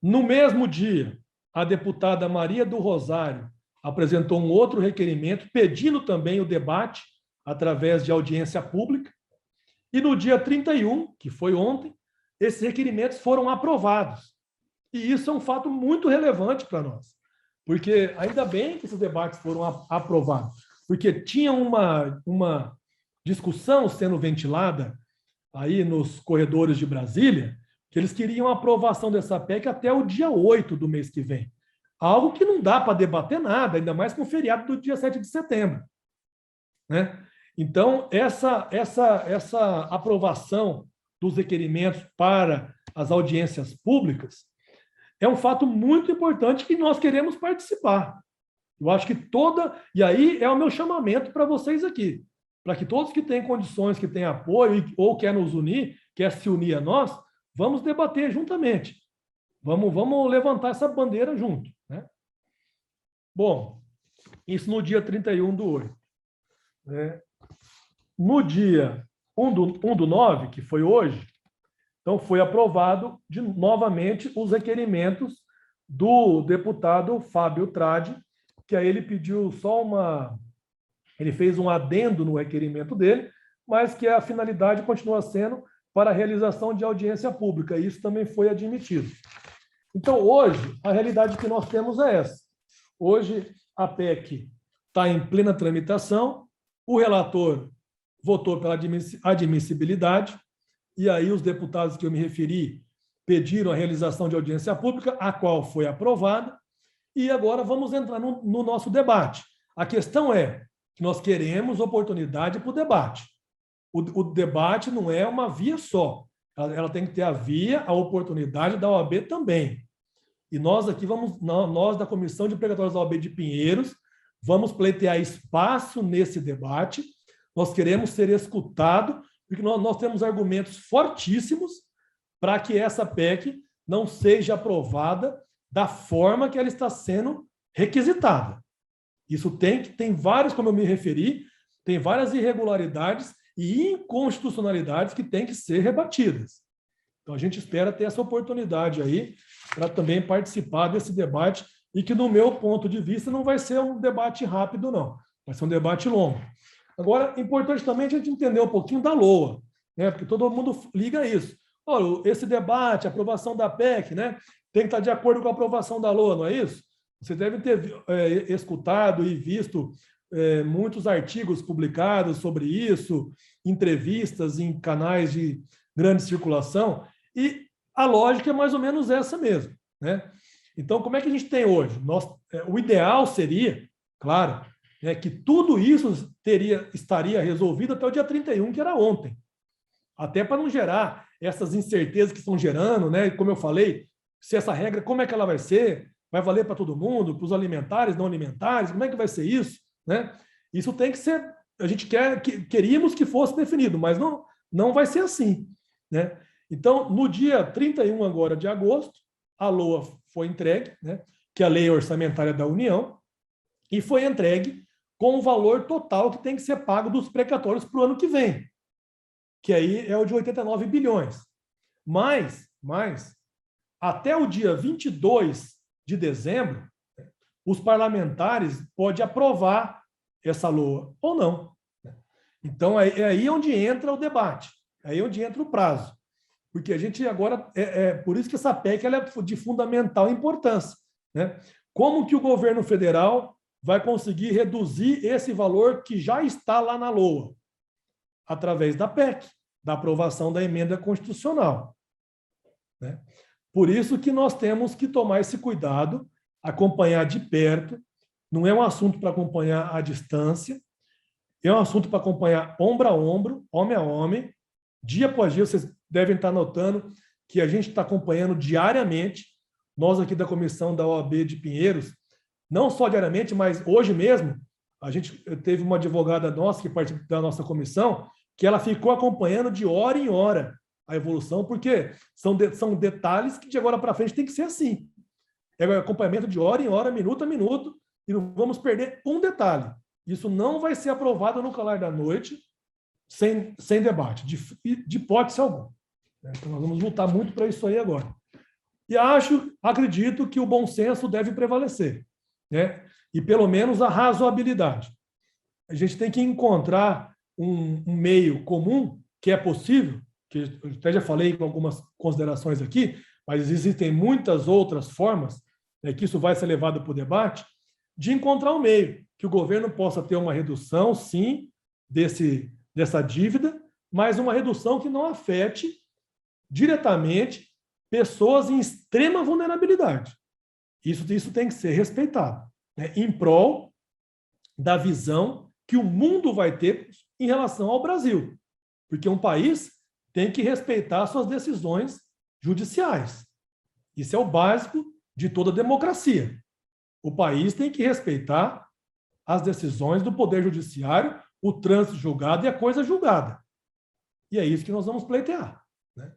No mesmo dia, a deputada Maria do Rosário apresentou um outro requerimento, pedindo também o debate através de audiência pública. E no dia 31, que foi ontem, esses requerimentos foram aprovados. E isso é um fato muito relevante para nós, porque ainda bem que esses debates foram aprovados, porque tinha uma discussão sendo ventilada aí nos corredores de Brasília, que eles queriam a aprovação dessa PEC até o dia 8 do mês que vem. Algo que não dá para debater nada, ainda mais com o feriado do dia 7 de setembro. Né? Então, essa aprovação dos requerimentos para as audiências públicas é um fato muito importante que nós queremos participar. Eu acho que e aí é o meu chamamento para vocês aqui, para que todos que têm condições, que têm apoio ou quer nos unir, quer se unir a nós, vamos debater juntamente. Vamos levantar essa bandeira junto. Né? Bom, isso no dia 31/8. No dia 1/9, que foi hoje, então foi aprovado novamente os requerimentos do deputado Fábio Tradi, que aí ele pediu ele fez um adendo no requerimento dele, mas que a finalidade continua sendo para a realização de audiência pública. Isso também foi admitido. Então, hoje, a realidade que nós temos é essa. Hoje, a PEC está em plena tramitação, o relator votou pela admissibilidade, e aí os deputados que eu me referi pediram a realização de audiência pública, a qual foi aprovada, e agora vamos entrar no nosso debate. A questão é que nós queremos oportunidade para o debate. O debate não é uma via só, ela tem que ter a oportunidade da OAB também. E nós aqui nós da Comissão de Precatórios da OAB de Pinheiros, vamos pleitear espaço nesse debate, nós queremos ser escutados, porque nós temos argumentos fortíssimos para que essa PEC não seja aprovada da forma que ela está sendo requisitada. Isso tem vários, como eu me referi, tem várias irregularidades e inconstitucionalidades que têm que ser rebatidas. Então, a gente espera ter essa oportunidade aí para também participar desse debate e que, no meu ponto de vista, não vai ser um debate rápido, não. Vai ser um debate longo. Agora, importante também a gente entender um pouquinho da LOA, né? Porque todo mundo liga isso. Olha, esse debate, a aprovação da PEC, né? Tem que estar de acordo com a aprovação da LOA, não é isso? Vocês devem ter escutado e visto muitos artigos publicados sobre isso, entrevistas em canais de grande circulação, e a lógica é mais ou menos essa mesmo. Né? Então, como é que a gente tem hoje? O ideal seria, claro, que tudo isso estaria resolvido até o dia 31, que era ontem. Até para não gerar essas incertezas que estão gerando, né? Como eu falei, se essa regra, como é que ela vai ser? Vai valer para todo mundo, para os alimentares, não alimentares? Como é que vai ser isso? Né? Isso tem que ser... A gente queríamos que fosse definido, mas não vai ser assim. Né? Então, no dia 31 agora de agosto, a LOA foi entregue, né? Que é a Lei Orçamentária da União, e foi entregue com o valor total que tem que ser pago dos precatórios para o ano que vem, que aí é o de 89 bilhões. Mas até o dia 22 de dezembro, os parlamentares podem aprovar essa LOA ou não. Então, é aí onde entra o debate, é aí onde entra o prazo. Porque a gente agora... por isso que essa PEC ela é de fundamental importância. Né? Como que o governo federal vai conseguir reduzir esse valor que já está lá na LOA? Através da PEC. da aprovação da emenda constitucional, né? Por isso que nós temos que tomar esse cuidado, acompanhar de perto. Não é um assunto para acompanhar à distância, é um assunto para acompanhar ombro a ombro, homem a homem, dia após dia. Vocês devem estar notando que a gente está acompanhando diariamente, nós aqui da comissão da OAB de Pinheiros, não só diariamente, mas hoje mesmo, a gente teve uma advogada nossa que participa da nossa comissão, que ela ficou acompanhando de hora em hora a evolução, porque são detalhes que de agora para frente tem que ser assim. É acompanhamento de hora em hora, minuto a minuto, e não vamos perder um detalhe. Isso não vai ser aprovado no calar da noite sem debate, de hipótese alguma. Então, nós vamos lutar muito para isso aí agora. E acredito que o bom senso deve prevalecer, né? E pelo menos a razoabilidade. A gente tem que encontrar um meio comum, que é possível, que eu até já falei com algumas considerações aqui, mas existem muitas outras formas, né, que isso vai ser levado para o debate, de encontrar um meio, que o governo possa ter uma redução, sim, dessa dívida, mas uma redução que não afete diretamente pessoas em extrema vulnerabilidade. Isso tem que ser respeitado, né, em prol da visão que o mundo vai ter em relação ao Brasil. Porque um país tem que respeitar suas decisões judiciais. Isso é o básico de toda democracia. O país tem que respeitar as decisões do Poder Judiciário, o trânsito julgado e a coisa julgada. E é isso que nós vamos pleitear, né?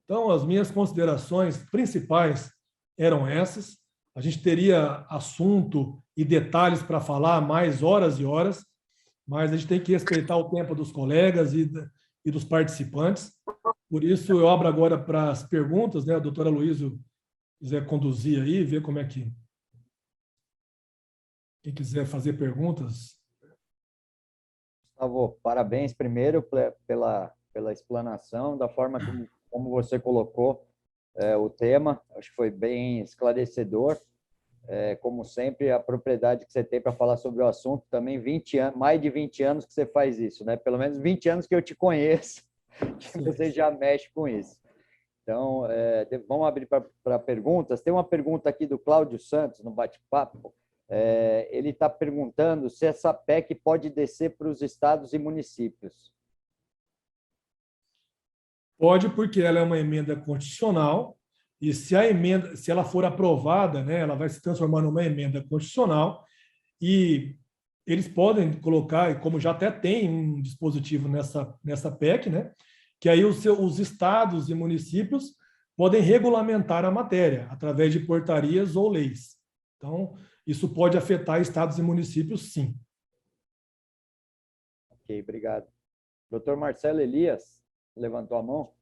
Então, as minhas considerações principais eram essas. A gente teria assunto e detalhes para falar mais horas e horas, mas a gente tem que respeitar o tempo dos colegas e dos participantes. Por isso, eu abro agora para as perguntas, né? A doutora Luísa quiser conduzir aí, ver como é que... Quem quiser fazer perguntas. Gustavo, parabéns primeiro pela explanação, da forma como você colocou o tema. Acho que foi bem esclarecedor. Como sempre, a propriedade que você tem para falar sobre o assunto, também 20 anos, mais de 20 anos que você faz isso, né? Pelo menos 20 anos que eu te conheço, que você já mexe com isso. Então, vamos abrir para perguntas. Tem uma pergunta aqui do Cláudio Santos, no bate-papo. Ele está perguntando se essa PEC pode descer para os estados e municípios. Pode, porque ela é uma emenda constitucional, e se ela for aprovada, né, ela vai se transformar numa emenda constitucional, e eles podem colocar, e como já até tem um dispositivo nessa PEC, né, que aí os estados e municípios podem regulamentar a matéria através de portarias ou leis. Então, isso pode afetar estados e municípios, sim. Ok, obrigado. Doutor Marcelo Elias, levantou a mão.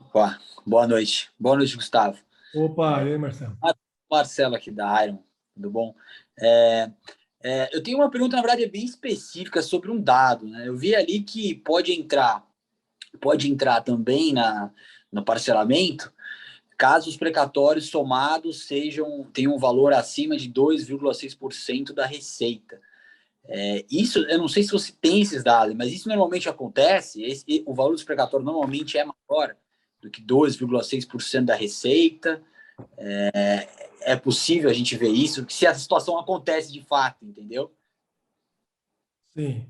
Opa, boa noite. Boa noite, Gustavo. Opa, e aí, Marcelo? Marcelo aqui da Iron, tudo bom? Eu tenho uma pergunta, na verdade, bem específica sobre um dado, né? Eu vi ali que pode entrar também no parcelamento, caso os precatórios somados tenham um valor acima de 2,6% da receita. Isso, eu não sei se você tem esses dados, mas isso normalmente acontece, o valor dos precatórios normalmente é maior do que 2,6% da receita. É possível a gente ver isso, se a situação acontece de fato, entendeu? Sim.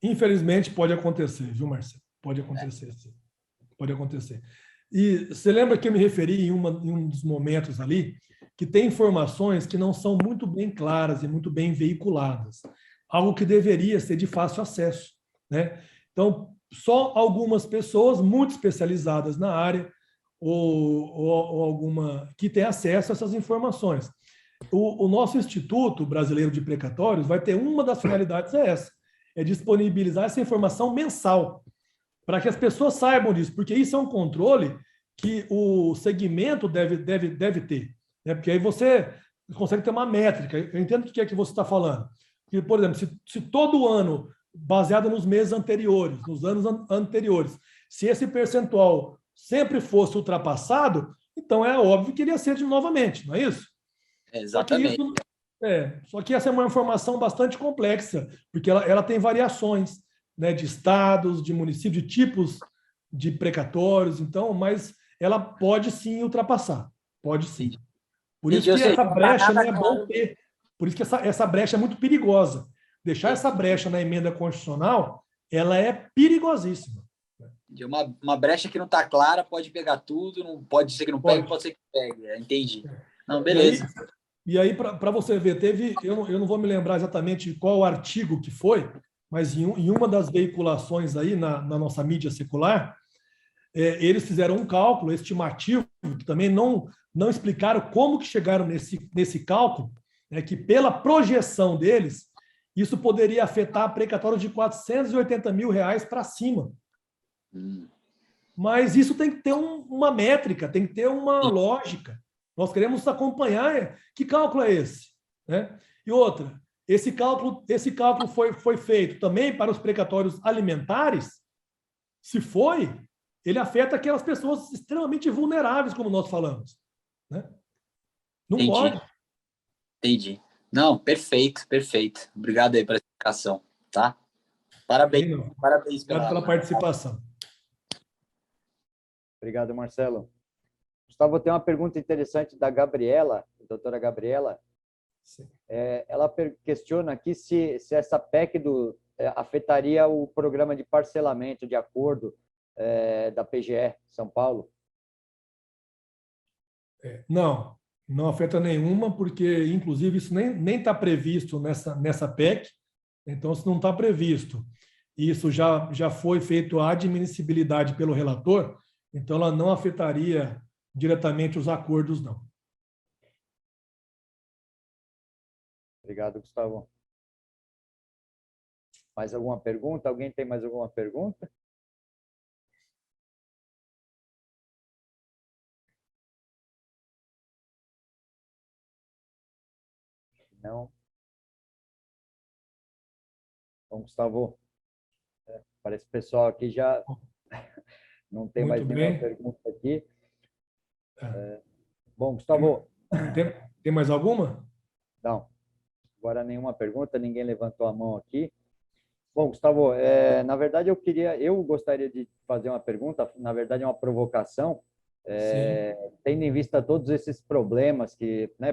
Infelizmente pode acontecer, viu, Marcelo? Pode acontecer, sim. Pode acontecer. E você lembra que eu me referi em um dos momentos ali, que tem informações que não são muito bem claras e muito bem veiculadas. Algo que deveria ser de fácil acesso, né? Então, só algumas pessoas muito especializadas na área ou alguma que tem acesso a essas informações. O nosso Instituto Brasileiro de Precatórios vai ter uma das finalidades essa, é disponibilizar essa informação mensal, para que as pessoas saibam disso, porque isso é um controle que o segmento deve ter, né? Porque aí você consegue ter uma métrica. Eu entendo o que é que você está falando. Porque, por exemplo, se todo ano, baseado nos meses anteriores, nos anos anteriores, se esse percentual sempre fosse ultrapassado, então é óbvio que iria ser novamente, não é isso? Exatamente. Só que essa é uma informação bastante complexa, porque ela tem variações. né, de estados, de municípios, de tipos de precatórios, então, mas ela pode sim ultrapassar, pode sim. Por isso que essa brecha não é bom ter, por isso que essa brecha é muito perigosa. Deixar essa brecha na emenda constitucional, ela é perigosíssima. Uma brecha que não está clara, pode pegar tudo, não pode ser que não pegue, pode ser que pegue. Entendi. Não, beleza. E aí para você ver, eu não vou me lembrar exatamente qual o artigo que foi, mas em uma das veiculações aí na nossa mídia secular, eles fizeram um cálculo estimativo, que também não explicaram como que chegaram nesse cálculo, né, que pela projeção deles, isso poderia afetar precatórios de R$480 mil para cima. Mas isso tem que ter uma métrica, tem que ter uma lógica. Nós queremos acompanhar. Que cálculo é esse? Né? E outra, esse cálculo foi feito também para os precatórios alimentares? Se foi, ele afeta aquelas pessoas extremamente vulneráveis, como nós falamos. Né? Não Entendi. pode. Entendi. Não, perfeito, perfeito. Obrigado aí pela explicação, tá? Parabéns. Parabéns pela participação. Obrigado, Marcelo. Gustavo, tem uma pergunta interessante da Gabriela, a doutora Gabriela. Ela questiona aqui se essa PEC afetaria o programa de parcelamento de acordo da PGE São Paulo. Não afeta nenhuma, porque, inclusive, isso nem está previsto nessa PEC, então, se não está previsto, isso já foi feito a admissibilidade pelo relator, então ela não afetaria diretamente os acordos, não. Obrigado, Gustavo. Mais alguma pergunta? Alguém tem mais alguma pergunta? Não. Então, Gustavo, parece que o pessoal aqui já não tem mais nenhuma pergunta aqui. Bom, Gustavo... Tem mais alguma? Não. Agora nenhuma pergunta, ninguém levantou a mão aqui. Bom, Gustavo, na verdade eu gostaria de fazer uma pergunta, na verdade é uma provocação, tendo em vista todos esses problemas,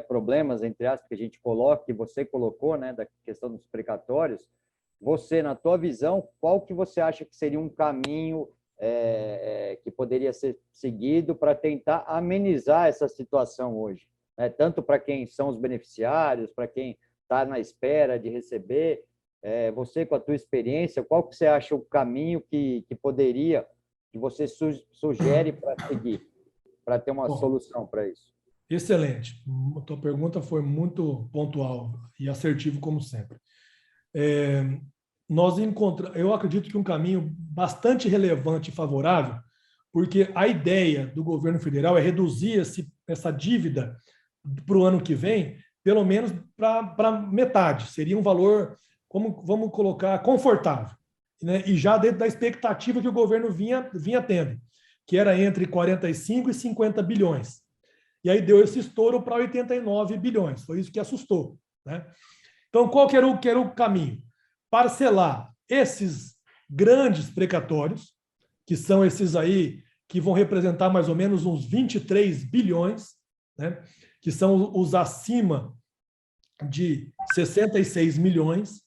problemas, entre aspas, que a gente coloca, que você colocou, né, da questão dos precatórios, você, na tua visão, qual que você acha que seria um caminho que poderia ser seguido para tentar amenizar essa situação hoje? Né? Tanto para quem são os beneficiários, para quem está na espera de receber, você, com a tua experiência, qual que você acha o caminho que você sugere para seguir, para ter uma solução para isso? Excelente. A tua pergunta foi muito pontual e assertivo, como sempre. Eu acredito que um caminho bastante relevante e favorável, porque a ideia do governo federal é reduzir essa dívida para o ano que vem, pelo menos para metade. Seria um valor, vamos colocar, confortável, né? E já dentro da expectativa que o governo vinha tendo, que era entre 45 e 50 bilhões. E aí deu esse estouro para 89 bilhões. Foi isso que assustou, né? Então, qual que era o caminho? Parcelar esses grandes precatórios, que são esses aí que vão representar mais ou menos uns 23 bilhões, né? Que são os acima de 66 milhões.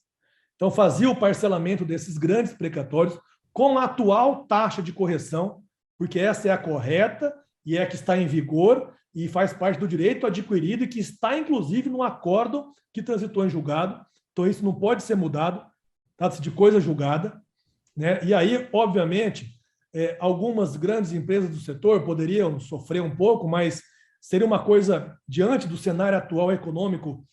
Então, fazia o parcelamento desses grandes precatórios com a atual taxa de correção, porque essa é a correta e é a que está em vigor e faz parte do direito adquirido e que está, inclusive, no acordo que transitou em julgado. Então, isso não pode ser mudado, trata-se de coisa julgada, né? E aí, obviamente, algumas grandes empresas do setor poderiam sofrer um pouco, mas seria uma coisa, diante do cenário atual econômico,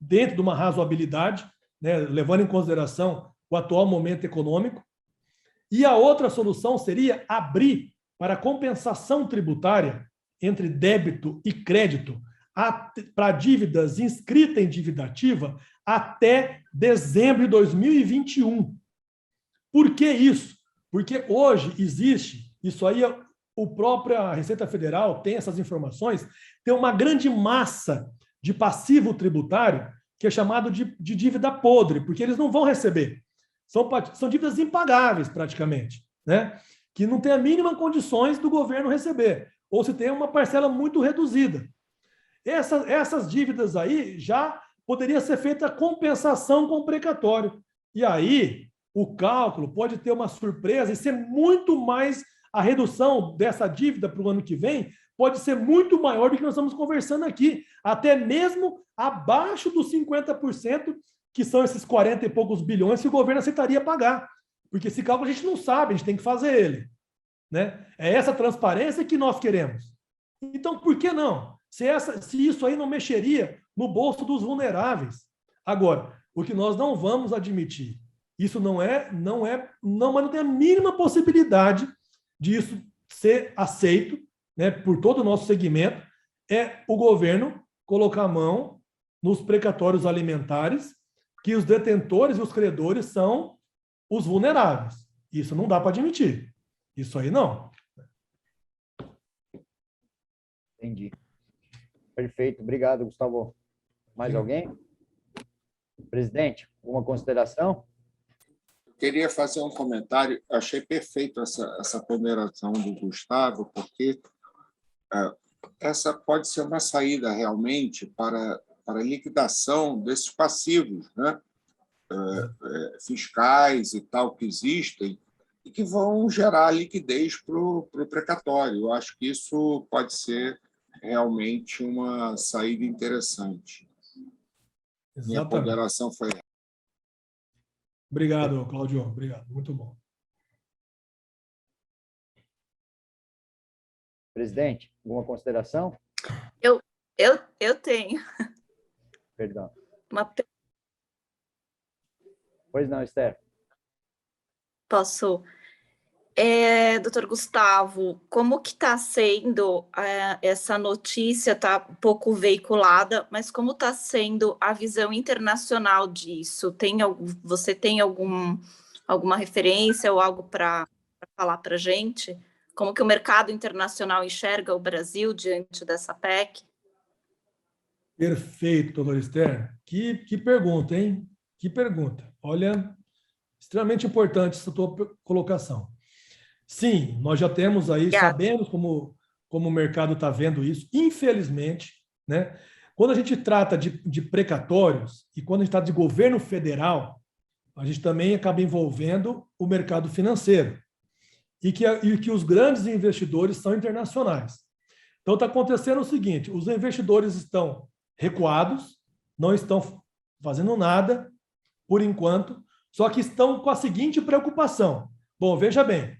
dentro de uma razoabilidade, né, levando em consideração o atual momento econômico. E a outra solução seria abrir para compensação tributária entre débito e crédito para dívidas inscritas em dívida ativa até dezembro de 2021. Por que isso? Porque hoje existe, isso aí a Receita Federal tem essas informações, tem uma grande massa de passivo tributário que é chamado de dívida podre, porque eles não vão receber. São dívidas impagáveis, praticamente, né? Que não tem a mínima condições do governo receber, ou se tem uma parcela muito reduzida. Essas dívidas aí já poderia ser feita a compensação com o precatório. E aí, o cálculo pode ter uma surpresa e ser muito mais, a redução dessa dívida para o ano que vem pode ser muito maior do que nós estamos conversando aqui, até mesmo abaixo dos 50%, que são esses 40 e poucos bilhões que o governo aceitaria pagar. Porque esse cálculo a gente não sabe, a gente tem que fazer ele, né? É essa transparência que nós queremos. Então, por que não? Se isso aí não mexeria no bolso dos vulneráveis. Agora, o que nós não vamos admitir, isso mas não tem a mínima possibilidade disso ser aceito, né, por todo o nosso segmento, é o governo colocar a mão nos precatórios alimentares, que os detentores e os credores são os vulneráveis. Isso não dá para admitir. Isso aí não. Entendi. Perfeito. Obrigado, Gustavo. Mais alguém? Presidente, alguma consideração? Eu queria fazer um comentário. Achei perfeito essa ponderação do Gustavo, porque essa pode ser uma saída realmente para a liquidação desses passivos, né? Fiscais e tal que existem e que vão gerar liquidez para o precatório. Eu acho que isso pode ser realmente uma saída interessante. Exatamente. Minha ponderação foi essa. Obrigado, Cláudio. Obrigado. Muito bom. Presidente, alguma consideração? Eu tenho Perdão. uma. Pois não, Esther. Posso? Doutor Gustavo, como que está sendo essa notícia? Está um pouco veiculada, mas como está sendo a visão internacional disso? Você tem alguma referência ou algo para falar para a gente? Como que o mercado internacional enxerga o Brasil diante dessa PEC? Perfeito, doutor Esther. Que pergunta, hein? Que pergunta. Olha, extremamente importante essa tua colocação. Sim, nós já temos aí, sabemos como o mercado está vendo isso, infelizmente, né? Quando a gente trata de precatórios e quando a gente trata de governo federal, a gente também acaba envolvendo o mercado financeiro e que os grandes investidores são internacionais. Então, está acontecendo o seguinte, os investidores estão recuados, não estão fazendo nada, por enquanto, só que estão com a seguinte preocupação. Bom, veja bem,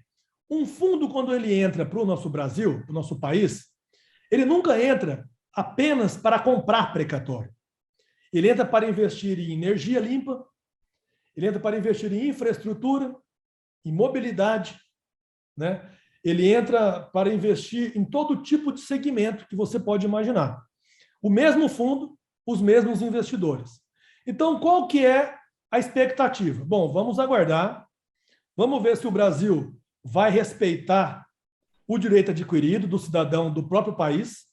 um fundo, quando ele entra para o nosso Brasil, para o nosso país, ele nunca entra apenas para comprar precatório. Ele entra para investir em energia limpa, ele entra para investir em infraestrutura, em mobilidade, né? Ele entra para investir em todo tipo de segmento que você pode imaginar. O mesmo fundo, os mesmos investidores. Então, qual que é a expectativa? Bom, vamos aguardar, vamos ver se o Brasil vai respeitar o direito adquirido do cidadão do próprio país.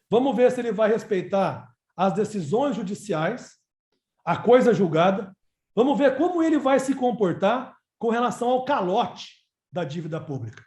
Vamos ver se ele vai respeitar as decisões judiciais, a coisa julgada. Vamos ver como ele vai se comportar com relação ao calote da dívida pública.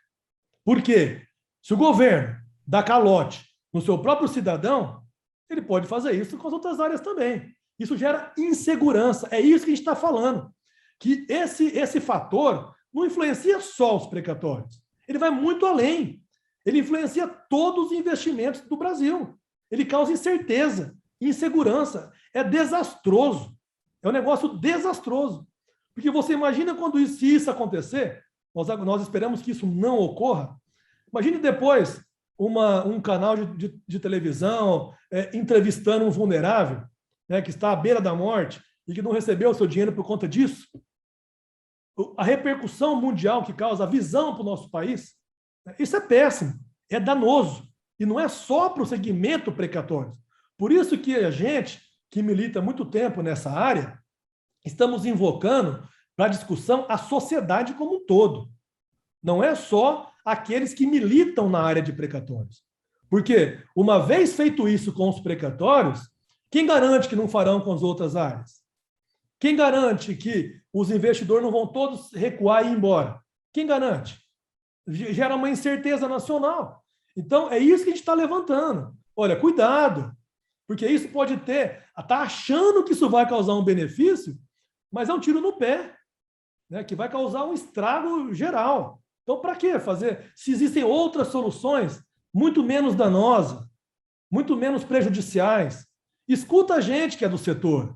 Por quê? Se o governo dá calote no seu próprio cidadão, ele pode fazer isso com as outras áreas também. Isso gera insegurança. É isso que a gente está falando. Que esse fator não influencia só os precatórios. Ele vai muito além. Ele influencia todos os investimentos do Brasil. Ele causa incerteza, insegurança. É desastroso. É um negócio desastroso. Porque você imagina se isso acontecer, nós esperamos que isso não ocorra. Imagine depois um canal de televisão entrevistando um vulnerável, né, que está à beira da morte e que não recebeu o seu dinheiro por conta disso. A repercussão mundial que causa, a visão para o nosso país, isso é péssimo, é danoso. E não é só para o segmento precatório. Por isso que a gente, que milita há muito tempo nessa área, estamos invocando para a discussão a sociedade como um todo. Não é só aqueles que militam na área de precatórios. Porque, uma vez feito isso com os precatórios, quem garante que não farão com as outras áreas? Quem garante que os investidores não vão todos recuar e ir embora? Quem garante? Gera uma incerteza nacional. Então, é isso que a gente está levantando. Olha, cuidado, porque isso pode ter... Está achando que isso vai causar um benefício, mas é um tiro no pé, né, que vai causar um estrago geral. Então, para que fazer? Se existem outras soluções muito menos danosas, muito menos prejudiciais, escuta a gente que é do setor.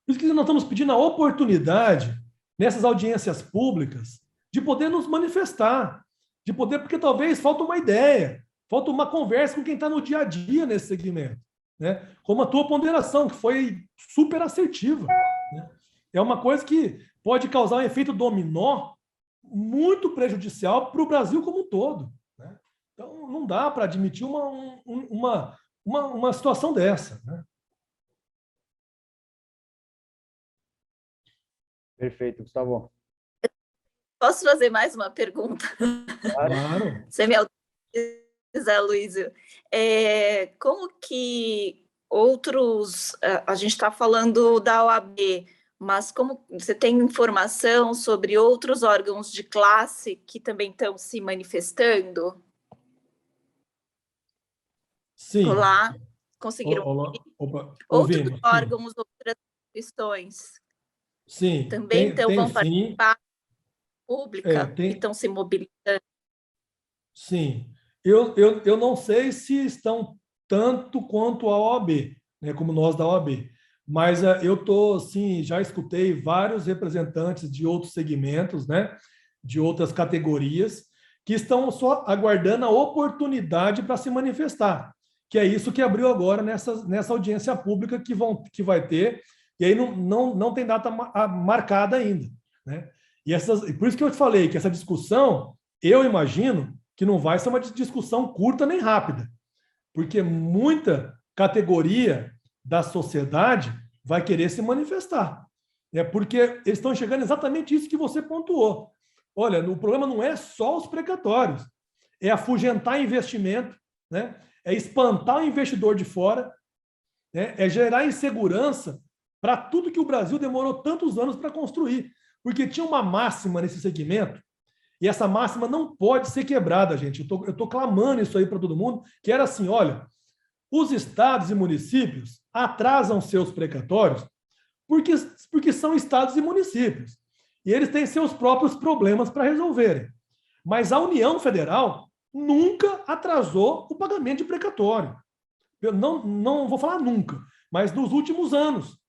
Por isso que nós estamos pedindo a oportunidade, nessas audiências públicas, de poder nos manifestar, de poder, porque talvez falta uma ideia, falta uma conversa com quem está no dia a dia nesse segmento, né? Como a tua ponderação, que foi super assertiva, né? É uma coisa que pode causar um efeito dominó muito prejudicial para o Brasil como um todo, né? Então, não dá para admitir uma situação dessa, né? Perfeito, Gustavo. Posso fazer mais uma pergunta? Claro. Você me autoriza, Luísio? Como que outros... A gente está falando da OAB, mas como você tem informação sobre outros órgãos de classe que também estão se manifestando? Sim. Lá, conseguiram outros órgãos, outras questões. Sim. Também vão participar pública e estão se mobilizando. Sim. Eu não sei se estão tanto quanto a OAB, né, como nós da OAB, mas eu assim, já escutei vários representantes de outros segmentos, né, de outras categorias, que estão só aguardando a oportunidade para se manifestar, que é isso que abriu agora nessa audiência pública que vai ter, e aí não tem data marcada ainda, né? E por isso que eu te falei que essa discussão, eu imagino que não vai ser uma discussão curta nem rápida, porque muita categoria da sociedade vai querer se manifestar, né? Porque eles estão enxergando exatamente isso que você pontuou. Olha, o problema não é só os precatórios, é afugentar investimento, né? É espantar o investidor de fora, né? É gerar insegurança para tudo que o Brasil demorou tantos anos para construir. Porque tinha uma máxima nesse segmento, e essa máxima não pode ser quebrada, gente. Eu estou clamando isso aí para todo mundo, que era assim, olha, os estados e municípios atrasam seus precatórios porque são estados e municípios. E eles têm seus próprios problemas para resolverem. Mas a União Federal nunca atrasou o pagamento de precatório. Eu não vou falar nunca, mas nos últimos anos.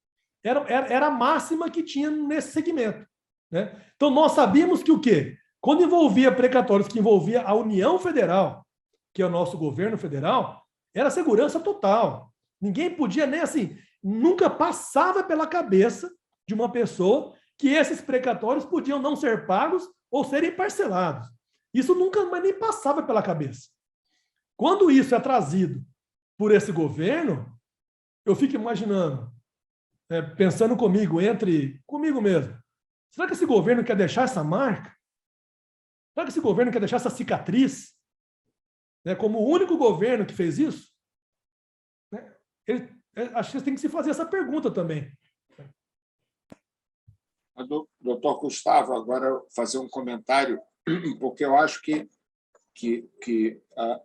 Era a máxima que tinha nesse segmento, né? Então, nós sabíamos que o quê? Quando envolvia precatórios que envolvia a União Federal, que é o nosso governo federal, era segurança total. Ninguém podia nem assim, nunca passava pela cabeça de uma pessoa que esses precatórios podiam não ser pagos ou serem parcelados. Isso nunca mais nem passava pela cabeça. Quando isso é trazido por esse governo, eu fico imaginando, pensando comigo mesmo, será que esse governo quer deixar essa marca? Será que esse governo quer deixar essa cicatriz? Como o único governo que fez isso? Acho que tem que se fazer essa pergunta também. Doutor Gustavo, agora fazer um comentário, porque eu acho que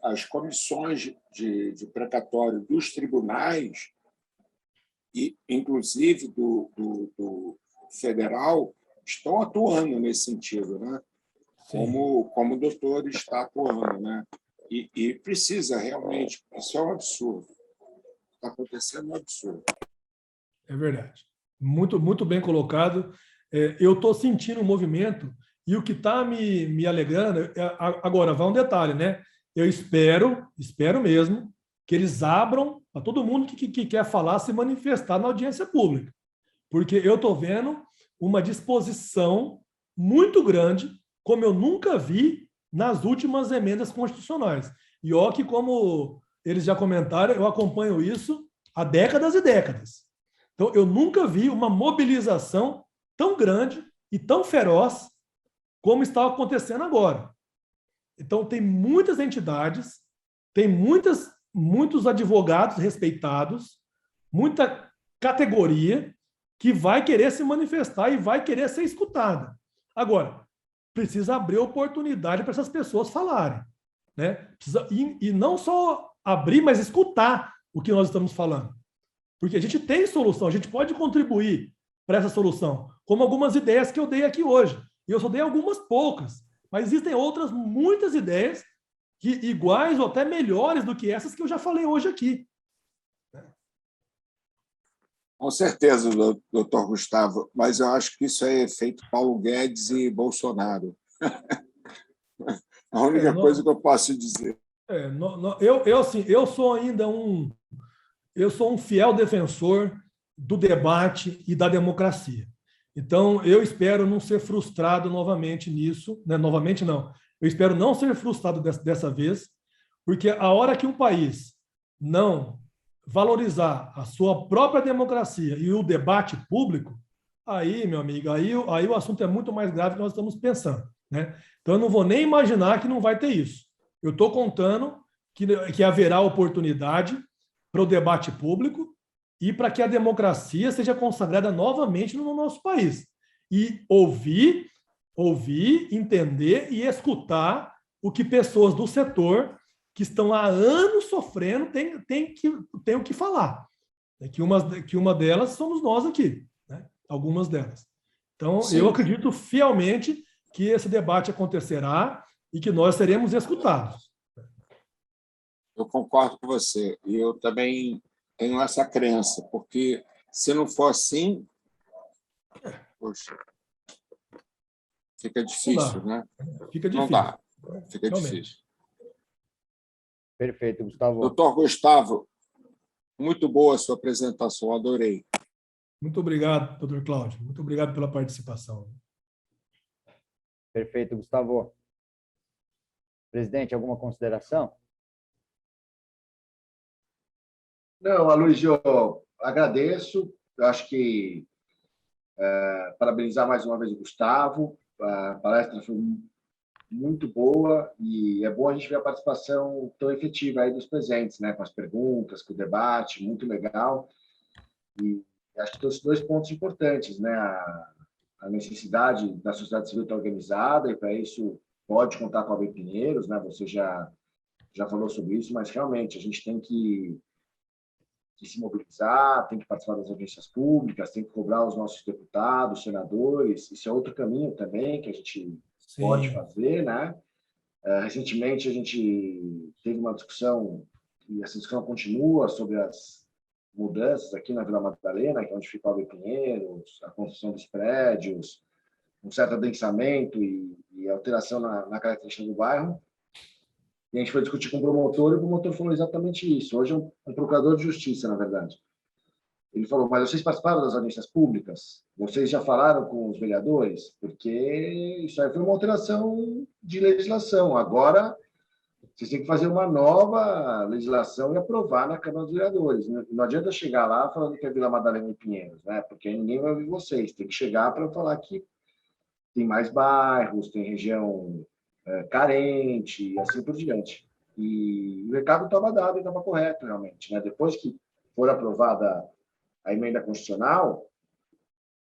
as comissões de precatório dos tribunais, e inclusive do federal, estão atuando nesse sentido, né? Como o doutor está atuando, né? E precisa realmente, isso é um absurdo. Está acontecendo um absurdo. É verdade. Muito, muito bem colocado. Eu estou sentindo um movimento, e o que está me alegrando... Agora, vai um detalhe, né? Eu espero mesmo que eles abram para todo mundo que quer falar, se manifestar na audiência pública. Porque eu estou vendo uma disposição muito grande, como eu nunca vi nas últimas emendas constitucionais. E ó que, como eles já comentaram, eu acompanho isso há décadas e décadas. Então, eu nunca vi uma mobilização tão grande e tão feroz como está acontecendo agora. Então, tem muitas entidades, tem muitos advogados respeitados, muita categoria que vai querer se manifestar e vai querer ser escutada. Agora, precisa abrir oportunidade para essas pessoas falarem, né? E não só abrir, mas escutar o que nós estamos falando. Porque a gente tem solução, a gente pode contribuir para essa solução, como algumas ideias que eu dei aqui hoje. E eu só dei algumas poucas, mas existem outras muitas ideias que iguais ou até melhores do que essas que eu já falei hoje aqui. Com certeza, doutor Gustavo, mas eu acho que isso é efeito Paulo Guedes e Bolsonaro. A única coisa que eu posso dizer. Eu sou ainda eu sou um fiel defensor do debate e da democracia. Então, eu espero não ser frustrado novamente nisso, né? Novamente não. Eu espero não ser frustrado dessa vez, porque a hora que um país não valorizar a sua própria democracia e o debate público, aí, meu amigo, aí o assunto é muito mais grave do que nós estamos pensando, né? Então, eu não vou nem imaginar que não vai ter isso. Eu estou contando que haverá oportunidade para o debate público e para que a democracia seja consagrada novamente no nosso país. E ouvir, entender e escutar o que pessoas do setor que estão há anos sofrendo têm o que falar. Que uma delas somos nós aqui, né? Algumas delas. Então, Sim. Eu acredito fielmente que esse debate acontecerá e que nós seremos escutados. Eu concordo com você. E eu também tenho essa crença, porque se não for assim, poxa, fica difícil, né? Fica difícil. Não dá. Fica Realmente. difícil. Perfeito, Gustavo. Doutor Gustavo, muito boa a sua apresentação, adorei. Muito obrigado, doutor Cláudio. Muito obrigado pela participação. Perfeito, Gustavo. Presidente, alguma consideração? Não, Aloysio, eu agradeço. Eu acho que parabenizar mais uma vez o Gustavo. A palestra foi muito boa e é bom a gente ver a participação tão efetiva aí dos presentes, né? Com as perguntas, com o debate, muito legal. E acho que trouxe 2 pontos importantes, né? A necessidade da sociedade civil estar organizada, e para isso pode contar com a AB Pinheiros, né? Você já falou sobre isso, mas realmente a gente tem que se mobilizar, tem que participar das audiências públicas, tem que cobrar os nossos deputados, senadores. Isso é outro caminho também que a gente pode fazer, né? Recentemente a gente teve uma discussão, e essa discussão continua, sobre as mudanças aqui na Vila Madalena, que é onde fica o AB Pinheiros, a construção dos prédios, um certo adensamento e alteração na característica do bairro. E a gente foi discutir com o promotor, e o promotor falou exatamente isso. Hoje é um procurador de justiça, na verdade. Ele falou, mas vocês participaram das audiências públicas? Vocês já falaram com os vereadores? Porque isso aí foi uma alteração de legislação. Agora, vocês têm que fazer uma nova legislação e aprovar na Câmara dos Vereadores. Não adianta chegar lá falando que é Vila Madalena e Pinheiros, né? Porque ninguém vai ouvir vocês. Tem que chegar para falar que tem mais bairros, tem região carente e assim por diante. E o recado estava dado e estava correto, realmente, né? Depois que for aprovada a emenda constitucional,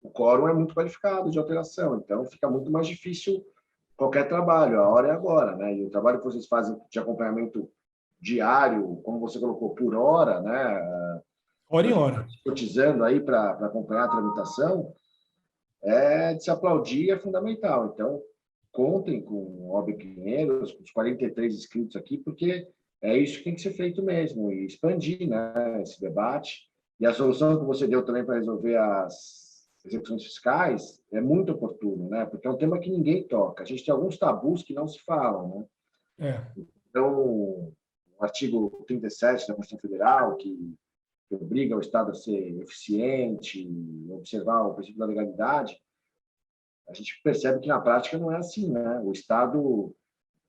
o quórum é muito qualificado de alteração, então fica muito mais difícil qualquer trabalho, a hora é agora, né? E o trabalho que vocês fazem de acompanhamento diário, como você colocou, por hora, né? Hora em hora. Cotizando aí para acompanhar a tramitação, é de se aplaudir, é fundamental. Então, contem com o AB Pinheiros, com os 43 inscritos aqui, porque é isso que tem que ser feito mesmo, e expandir, né, esse debate. E a solução que você deu também para resolver as execuções fiscais é muito oportuno, né, porque é um tema que ninguém toca. A gente tem alguns tabus que não se falam, né? Então, o artigo 37 da Constituição Federal, que obriga o Estado a ser eficiente, observar o princípio da legalidade, a gente percebe que na prática não é assim, né? O Estado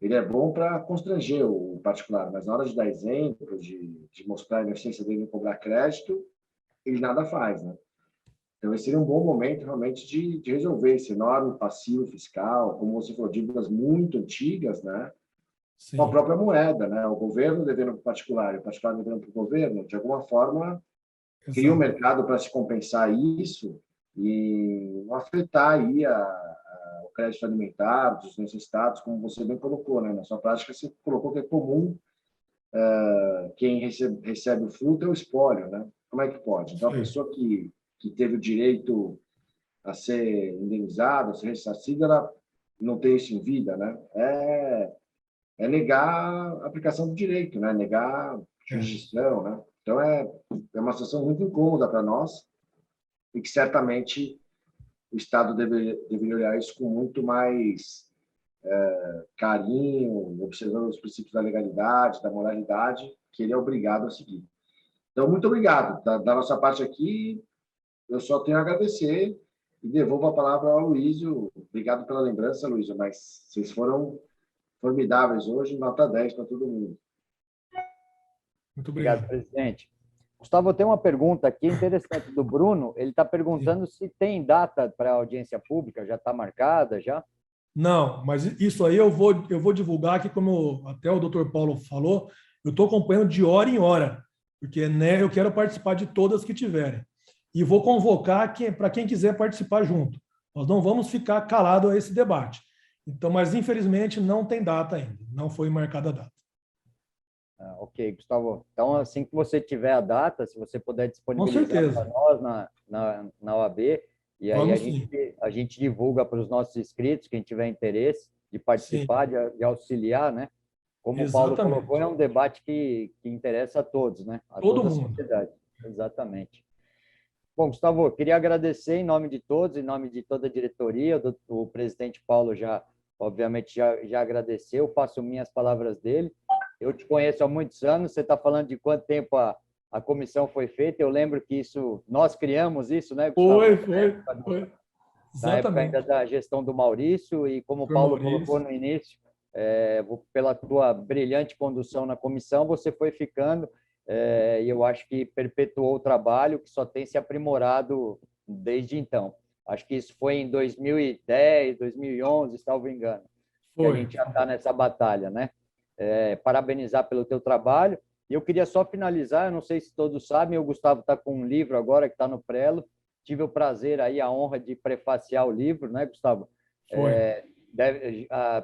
ele é bom para constranger o particular, mas na hora de dar exemplo, de mostrar a ineficiência dele em cobrar crédito, ele nada faz, né? Então, esse seria um bom momento, realmente, de resolver esse enorme passivo fiscal, como você falou, dívidas muito antigas, né? Sim. Com a própria moeda, né? O governo devendo para o particular e o particular devendo para o governo, de alguma forma, cria um mercado para se compensar isso, e não afetar aí o crédito alimentar dos necessitados, como você bem colocou, né? Na sua prática, você colocou que é comum quem recebe o fruto é o espólio, né? Como é que pode? Então, a pessoa que teve o direito a ser indenizada, a ser ressarcida, ela não tem isso em vida, né? É negar a aplicação do direito, né? Negar jurisdição, né? Então, é uma situação muito incômoda para nós e que certamente o Estado deveria olhar isso com muito mais carinho, observando os princípios da legalidade, da moralidade, que ele é obrigado a seguir. Então, muito obrigado. Da nossa parte aqui, eu só tenho a agradecer e devolvo a palavra ao Luísio. Obrigado pela lembrança, Luísio, mas vocês foram formidáveis hoje, nota 10 para todo mundo. Muito obrigado, presidente. Gustavo, eu tenho uma pergunta aqui interessante do Bruno. Ele está perguntando se tem data para a audiência pública, já está marcada, já? Não, mas isso aí eu vou divulgar aqui, como até o doutor Paulo falou, eu estou acompanhando de hora em hora, porque né, eu quero participar de todas que tiverem. E vou convocar para quem quiser participar junto. Nós não vamos ficar calados a esse debate. Então, mas infelizmente não tem data ainda, não foi marcada a data. Ok, Gustavo. Então, assim que você tiver a data, se você puder disponibilizar para nós na OAB, e aí a gente divulga para os nossos inscritos, quem tiver interesse de participar, de auxiliar, né? Como o Paulo colocou, é um debate que interessa a todos, né? A toda a sociedade. Exatamente. Bom, Gustavo, eu queria agradecer em nome de todos, em nome de toda a diretoria, o presidente Paulo obviamente, já agradeceu, faço minhas palavras dele. Eu te conheço há muitos anos, você está falando de quanto tempo a comissão foi feita, eu lembro que nós criamos isso, né, Gustavo? Foi. Na época ainda da gestão do Maurício, e como o Paulo colocou no início, pela tua brilhante condução na comissão, você foi ficando, e eu acho que perpetuou o trabalho, que só tem se aprimorado desde então. Acho que isso foi em 2010, 2011, salvo engano, que a gente já está nessa batalha, né? Parabenizar pelo teu trabalho. E eu queria só finalizar, eu não sei se todos sabem, o Gustavo está com um livro agora que está no Prelo. Tive o prazer aí, a honra de prefaciar o livro, né, Gustavo?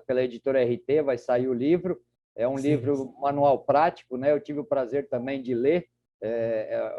Pela editora RT vai sair o livro. É um livro manual prático, né? Eu tive o prazer também de ler.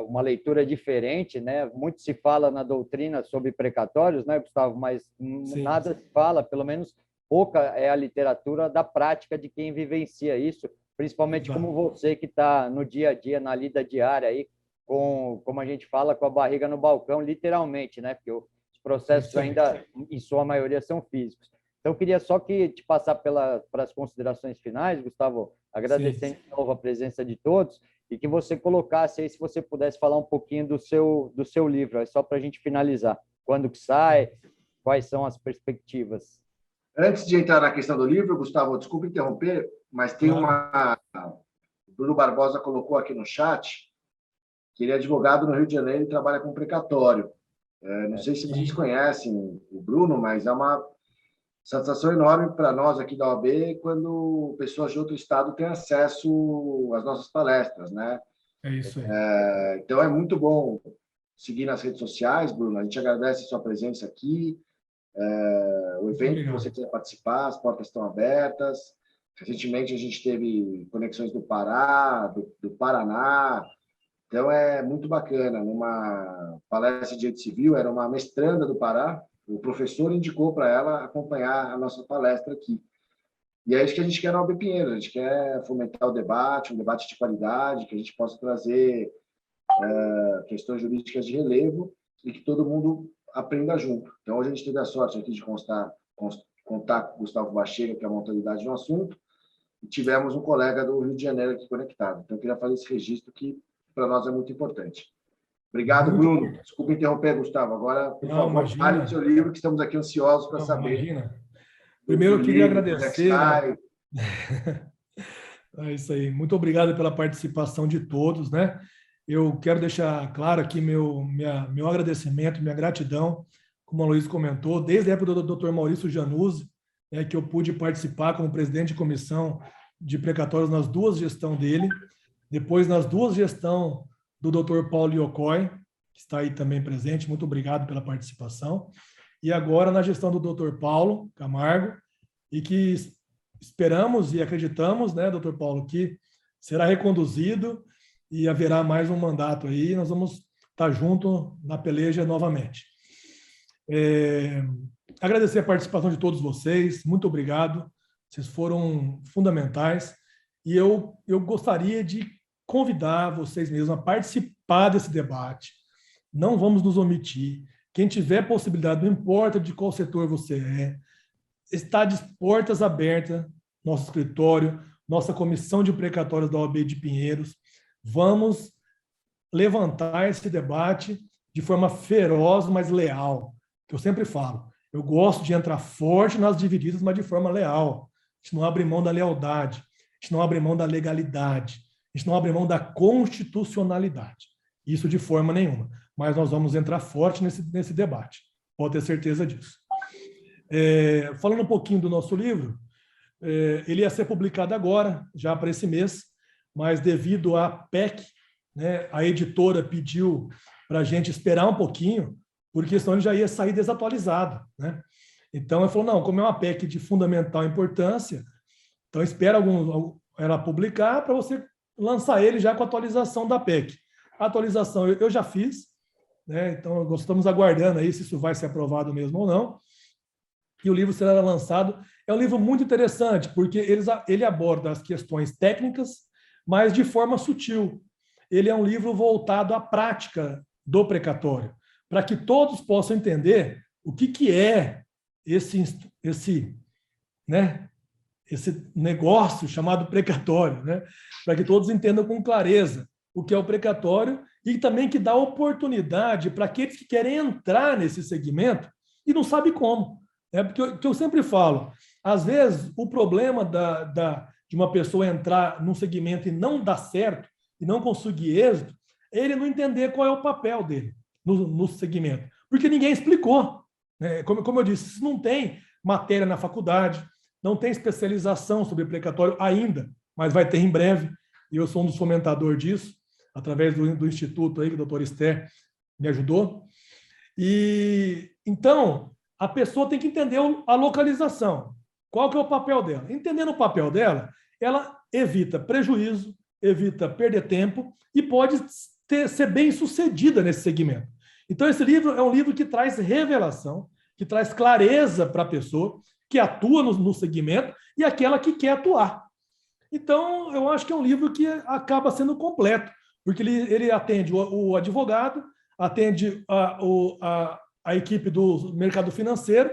Uma leitura diferente, né? Muito se fala na doutrina sobre precatórios, né, Gustavo? Mas nada se fala, pelo menos pouca é a literatura da prática de quem vivencia isso, principalmente como você que está no dia a dia, na lida diária aí, como a gente fala, com a barriga no balcão, literalmente, né? Porque os processos ainda, em sua maioria, são físicos. Então, eu queria só que te passar para as considerações finais, Gustavo, agradecendo de novo a presença de todos, e que você colocasse aí, se você pudesse falar um pouquinho do seu livro, só para a gente finalizar. Quando que sai? Quais são as perspectivas? Antes de entrar na questão do livro, Gustavo, desculpa interromper, mas tem uma... O Bruno Barbosa colocou aqui no chat que ele é advogado no Rio de Janeiro e trabalha com precatório. Não sei se vocês conhecem o Bruno, mas é uma satisfação enorme para nós aqui da OAB quando pessoas de outro estado têm acesso às nossas palestras, né? É isso aí. Então, é muito bom seguir nas redes sociais, Bruno. A gente agradece a sua presença aqui. O evento que você quiser participar, as portas estão abertas. Recentemente, a gente teve conexões do Pará, do Paraná. Então, é muito bacana. Numa palestra de direito civil, era uma mestranda do Pará, o professor indicou para ela acompanhar a nossa palestra aqui. E é isso que a gente quer na OAB Pinheiros, a gente quer fomentar o debate, um debate de qualidade, que a gente possa trazer questões jurídicas de relevo e que todo mundo aprenda junto. Então, hoje a gente teve a sorte aqui de contar com o Gustavo Bachega, que é uma autoridade no assunto, e tivemos um colega do Rio de Janeiro aqui conectado. Então, eu queria fazer esse registro que, para nós, é muito importante. Obrigado, Bruno. Desculpa interromper, Gustavo. Agora, por favor, fale do seu livro, que estamos aqui ansiosos para saber. Imagina. Primeiro, eu queria agradecer. É isso aí. Muito obrigado pela participação de todos, né? Eu quero deixar claro aqui meu agradecimento, minha gratidão, como a Luísa comentou, desde a época do Dr. Maurício Januzzi, que eu pude participar como presidente de comissão de precatórios nas duas gestões dele, depois nas duas gestões do Dr. Paulo Iocói, que está aí também presente, muito obrigado pela participação. E agora na gestão do Dr. Paulo Camargo, e que esperamos e acreditamos, né, Dr. Paulo, que será reconduzido e haverá mais um mandato aí, nós vamos estar junto na peleja novamente. Agradecer a participação de todos vocês, muito obrigado, vocês foram fundamentais, e eu gostaria de convidar vocês mesmos a participar desse debate, não vamos nos omitir, quem tiver possibilidade, não importa de qual setor você está de portas abertas, nosso escritório, nossa comissão de precatórios da OAB de Pinheiros, vamos levantar esse debate de forma feroz, mas leal, que eu sempre falo. Eu gosto de entrar forte nas divididas, mas de forma leal. A gente não abre mão da lealdade, a gente não abre mão da legalidade, a gente não abre mão da constitucionalidade. Isso de forma nenhuma. Mas nós vamos entrar forte nesse debate. Pode ter certeza disso. Falando um pouquinho do nosso livro, ele ia ser publicado agora, já para esse mês, mas devido à PEC, né, a editora pediu para a gente esperar um pouquinho, porque senão ele já ia sair desatualizado, né? Então, ele falou, não, como é uma PEC de fundamental importância, então espera ela publicar para você lançar ele já com a atualização da PEC. A atualização eu já fiz, né? Então estamos aguardando aí se isso vai ser aprovado mesmo ou não. E o livro será lançado. É um livro muito interessante, porque ele aborda as questões técnicas, mas de forma sutil. Ele é um livro voltado à prática do precatório, para que todos possam entender o que é esse negócio chamado precatório, né? Para que todos entendam com clareza o que é o precatório e também que dá oportunidade para aqueles que querem entrar nesse segmento e não sabem como. Porque eu sempre falo, às vezes o problema de uma pessoa entrar num segmento e não dar certo, e não conseguir êxito, é ele não entender qual é o papel dele no segmento. Porque ninguém explicou. Né? Como eu disse, se não tem matéria na faculdade, não tem especialização sobre precatório ainda, mas vai ter em breve, e eu sou um dos fomentadores disso, através do instituto aí, que o doutor Esther me ajudou. E então, a pessoa tem que entender a localização. Qual que é o papel dela? Entendendo o papel dela, ela evita prejuízo, evita perder tempo e pode ser bem-sucedida nesse segmento. Então, esse livro é um livro que traz revelação, que traz clareza para a pessoa que atua no segmento e aquela que quer atuar. Então, eu acho que é um livro que acaba sendo completo, porque ele atende o advogado, atende a equipe do mercado financeiro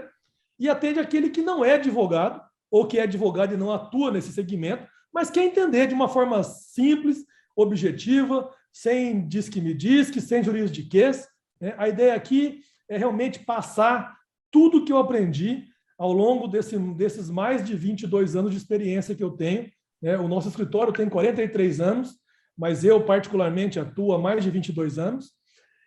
e atende aquele que não é advogado ou que é advogado e não atua nesse segmento, mas quer entender de uma forma simples, objetiva, sem diz-que-me-diz-que, sem juridiquês. Né? A ideia aqui é realmente passar tudo que eu aprendi ao longo desses mais de 22 anos de experiência que eu tenho. Né? O nosso escritório tem 43 anos, mas eu, particularmente, atuo há mais de 22 anos.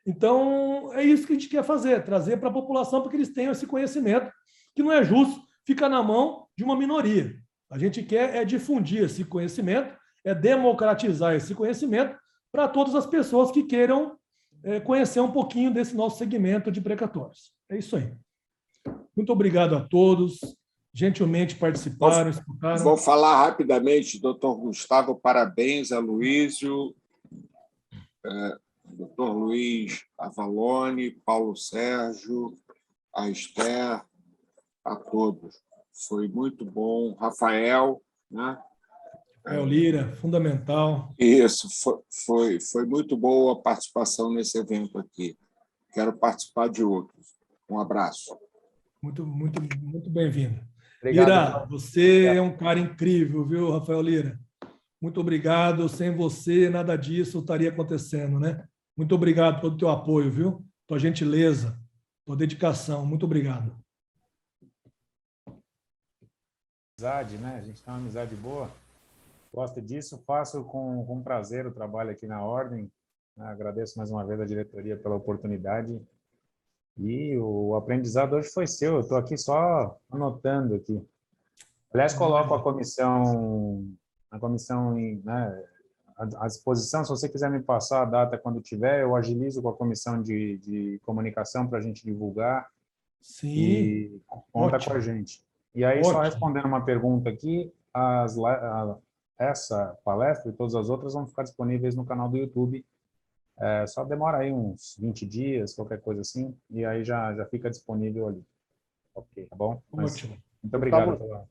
Então, é isso que a gente quer fazer, trazer para a população para que eles tenham esse conhecimento, que não é justo ficar na mão de uma minoria. A gente quer difundir esse conhecimento, democratizar esse conhecimento para todas as pessoas que queiram conhecer um pouquinho desse nosso segmento de precatórios. É isso aí. Muito obrigado a todos, gentilmente participaram, escutaram. Vou falar rapidamente, doutor Gustavo, parabéns, Aloísio, doutor Luiz Avalone, Paulo Sérgio, a Esther, a todos. Foi muito bom. Rafael, né? Lira, fundamental. Isso, foi muito boa a participação nesse evento aqui. Quero participar de outros. Um abraço. Muito, muito, muito bem-vindo. Lira, você é um cara incrível, viu, Rafael Lira? Muito obrigado. Sem você, nada disso estaria acontecendo, né? Muito obrigado pelo teu apoio, viu? Tua gentileza, tua dedicação. Muito obrigado. Amizade, né? A gente tem uma amizade boa. Gosto disso. Faço com prazer o trabalho aqui na Ordem. Agradeço mais uma vez a diretoria pela oportunidade. E o aprendizado hoje foi seu. Eu estou aqui só anotando aqui. Aliás, coloco a comissão, né, à disposição. Se você quiser me passar a data quando tiver, eu agilizo com a comissão de comunicação para a gente divulgar. Sim. E conta Ótimo. com a gente. E aí, Ótimo. só respondendo uma pergunta aqui, essa palestra e todas as outras vão ficar disponíveis no canal do YouTube. Só demora aí uns 20 dias, qualquer coisa assim, e aí já fica disponível ali. Ok. Tá bom? Mas, Ótimo. muito obrigado.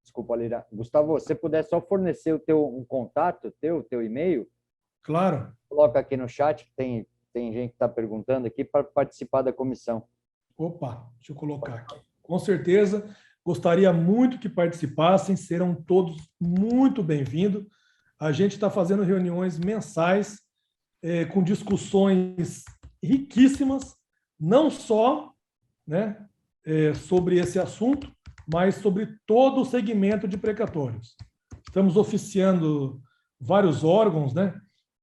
Desculpa, Lira. Gustavo, se você puder só fornecer um contato teu e-mail, Claro. coloca aqui no chat, que tem gente que está perguntando aqui para participar da comissão. Opa, deixa eu colocar aqui. Com certeza, gostaria muito que participassem, serão todos muito bem-vindos. A gente está fazendo reuniões mensais com discussões riquíssimas, não só, né, sobre esse assunto, mas sobre todo o segmento de precatórios. Estamos oficiando vários órgãos, né?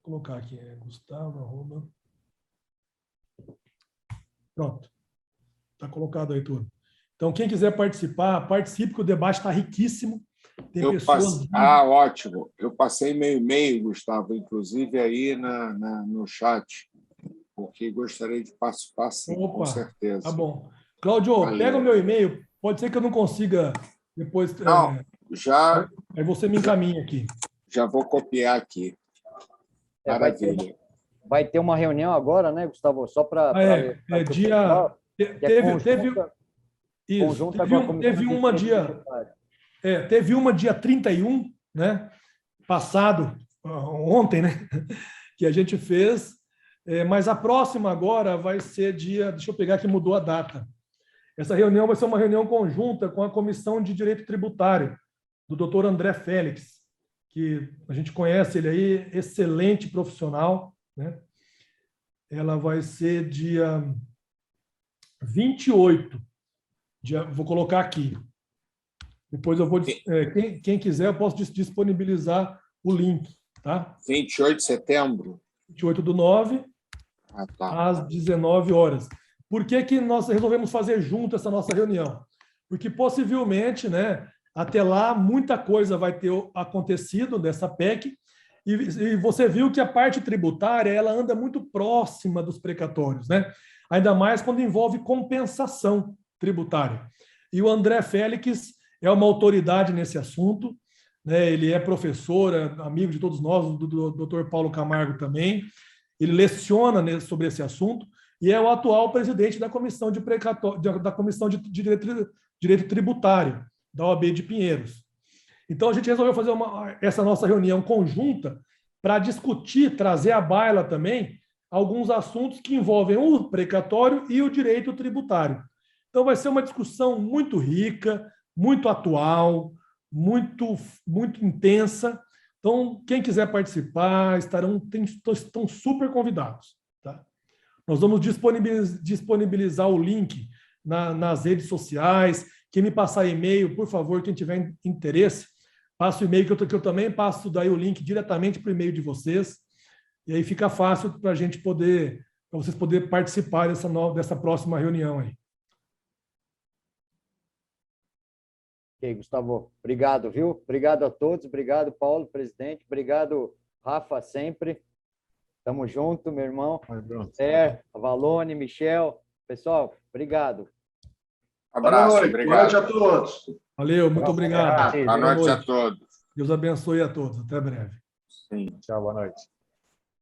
Vou colocar aqui, Gustavo, Pronto. Está colocado aí tudo. Então, quem quiser participar, participe, que o debate está riquíssimo. Tem pessoas... Ótimo. Eu passei meu e-mail, Gustavo, inclusive aí no chat, porque gostaria de participar, sim, com certeza. Tá bom. Cláudio, Valeu. pega o meu e-mail. Pode ser que eu não consiga depois... Não, já... Aí você me encaminha aqui. Já vou copiar aqui. Maravilha. Vai ter uma reunião agora, né, Gustavo? Só para... dia... Teve uma dia 31, né? Passado, ontem, né? Que a gente fez, mas a próxima agora vai ser dia... Deixa eu pegar que mudou a data. Essa reunião vai ser uma reunião conjunta com a Comissão de Direito Tributário, do Dr. André Félix, que a gente conhece ele aí, excelente profissional, né? Ela vai ser dia 28. Vou colocar aqui. Depois eu vou... quem quiser, eu posso disponibilizar o link, tá? 28 de setembro? 28/9, tá. às 19 horas. Por que nós resolvemos fazer junto essa nossa reunião? Porque possivelmente, né, até lá, muita coisa vai ter acontecido dessa PEC, e você viu que a parte tributária ela anda muito próxima dos precatórios, né? Ainda mais quando envolve compensação tributária. E o André Félix é uma autoridade nesse assunto, né? Ele é professor, amigo de todos nós, do Dr. Paulo Camargo também. Ele leciona sobre esse assunto e é o atual presidente da Comissão da Comissão de Direito Tributário da OAB de Pinheiros. Então, a gente resolveu fazer essa nossa reunião conjunta para discutir, trazer à baila também alguns assuntos que envolvem o precatório e o direito tributário. Então, vai ser uma discussão muito rica, muito atual, muito intensa. Então, quem quiser participar, estão super convidados. Tá? Nós vamos disponibilizar o link nas redes sociais. Quem me passar e-mail, por favor, quem tiver interesse, passa o e-mail que eu também passo daí o link diretamente para o e-mail de vocês. E aí fica fácil para vocês poderem participar dessa próxima reunião aí. Ok, Gustavo. Obrigado, viu? Obrigado a todos. Obrigado, Paulo, presidente. Obrigado, Rafa, sempre. Tamo junto, meu irmão. Valone, Michel. Pessoal, obrigado. Abraço, obrigado. Boa noite a todos. Valeu, muito obrigado. Boa noite a todos. Deus abençoe a todos. Até breve. Sim. Tchau, boa noite.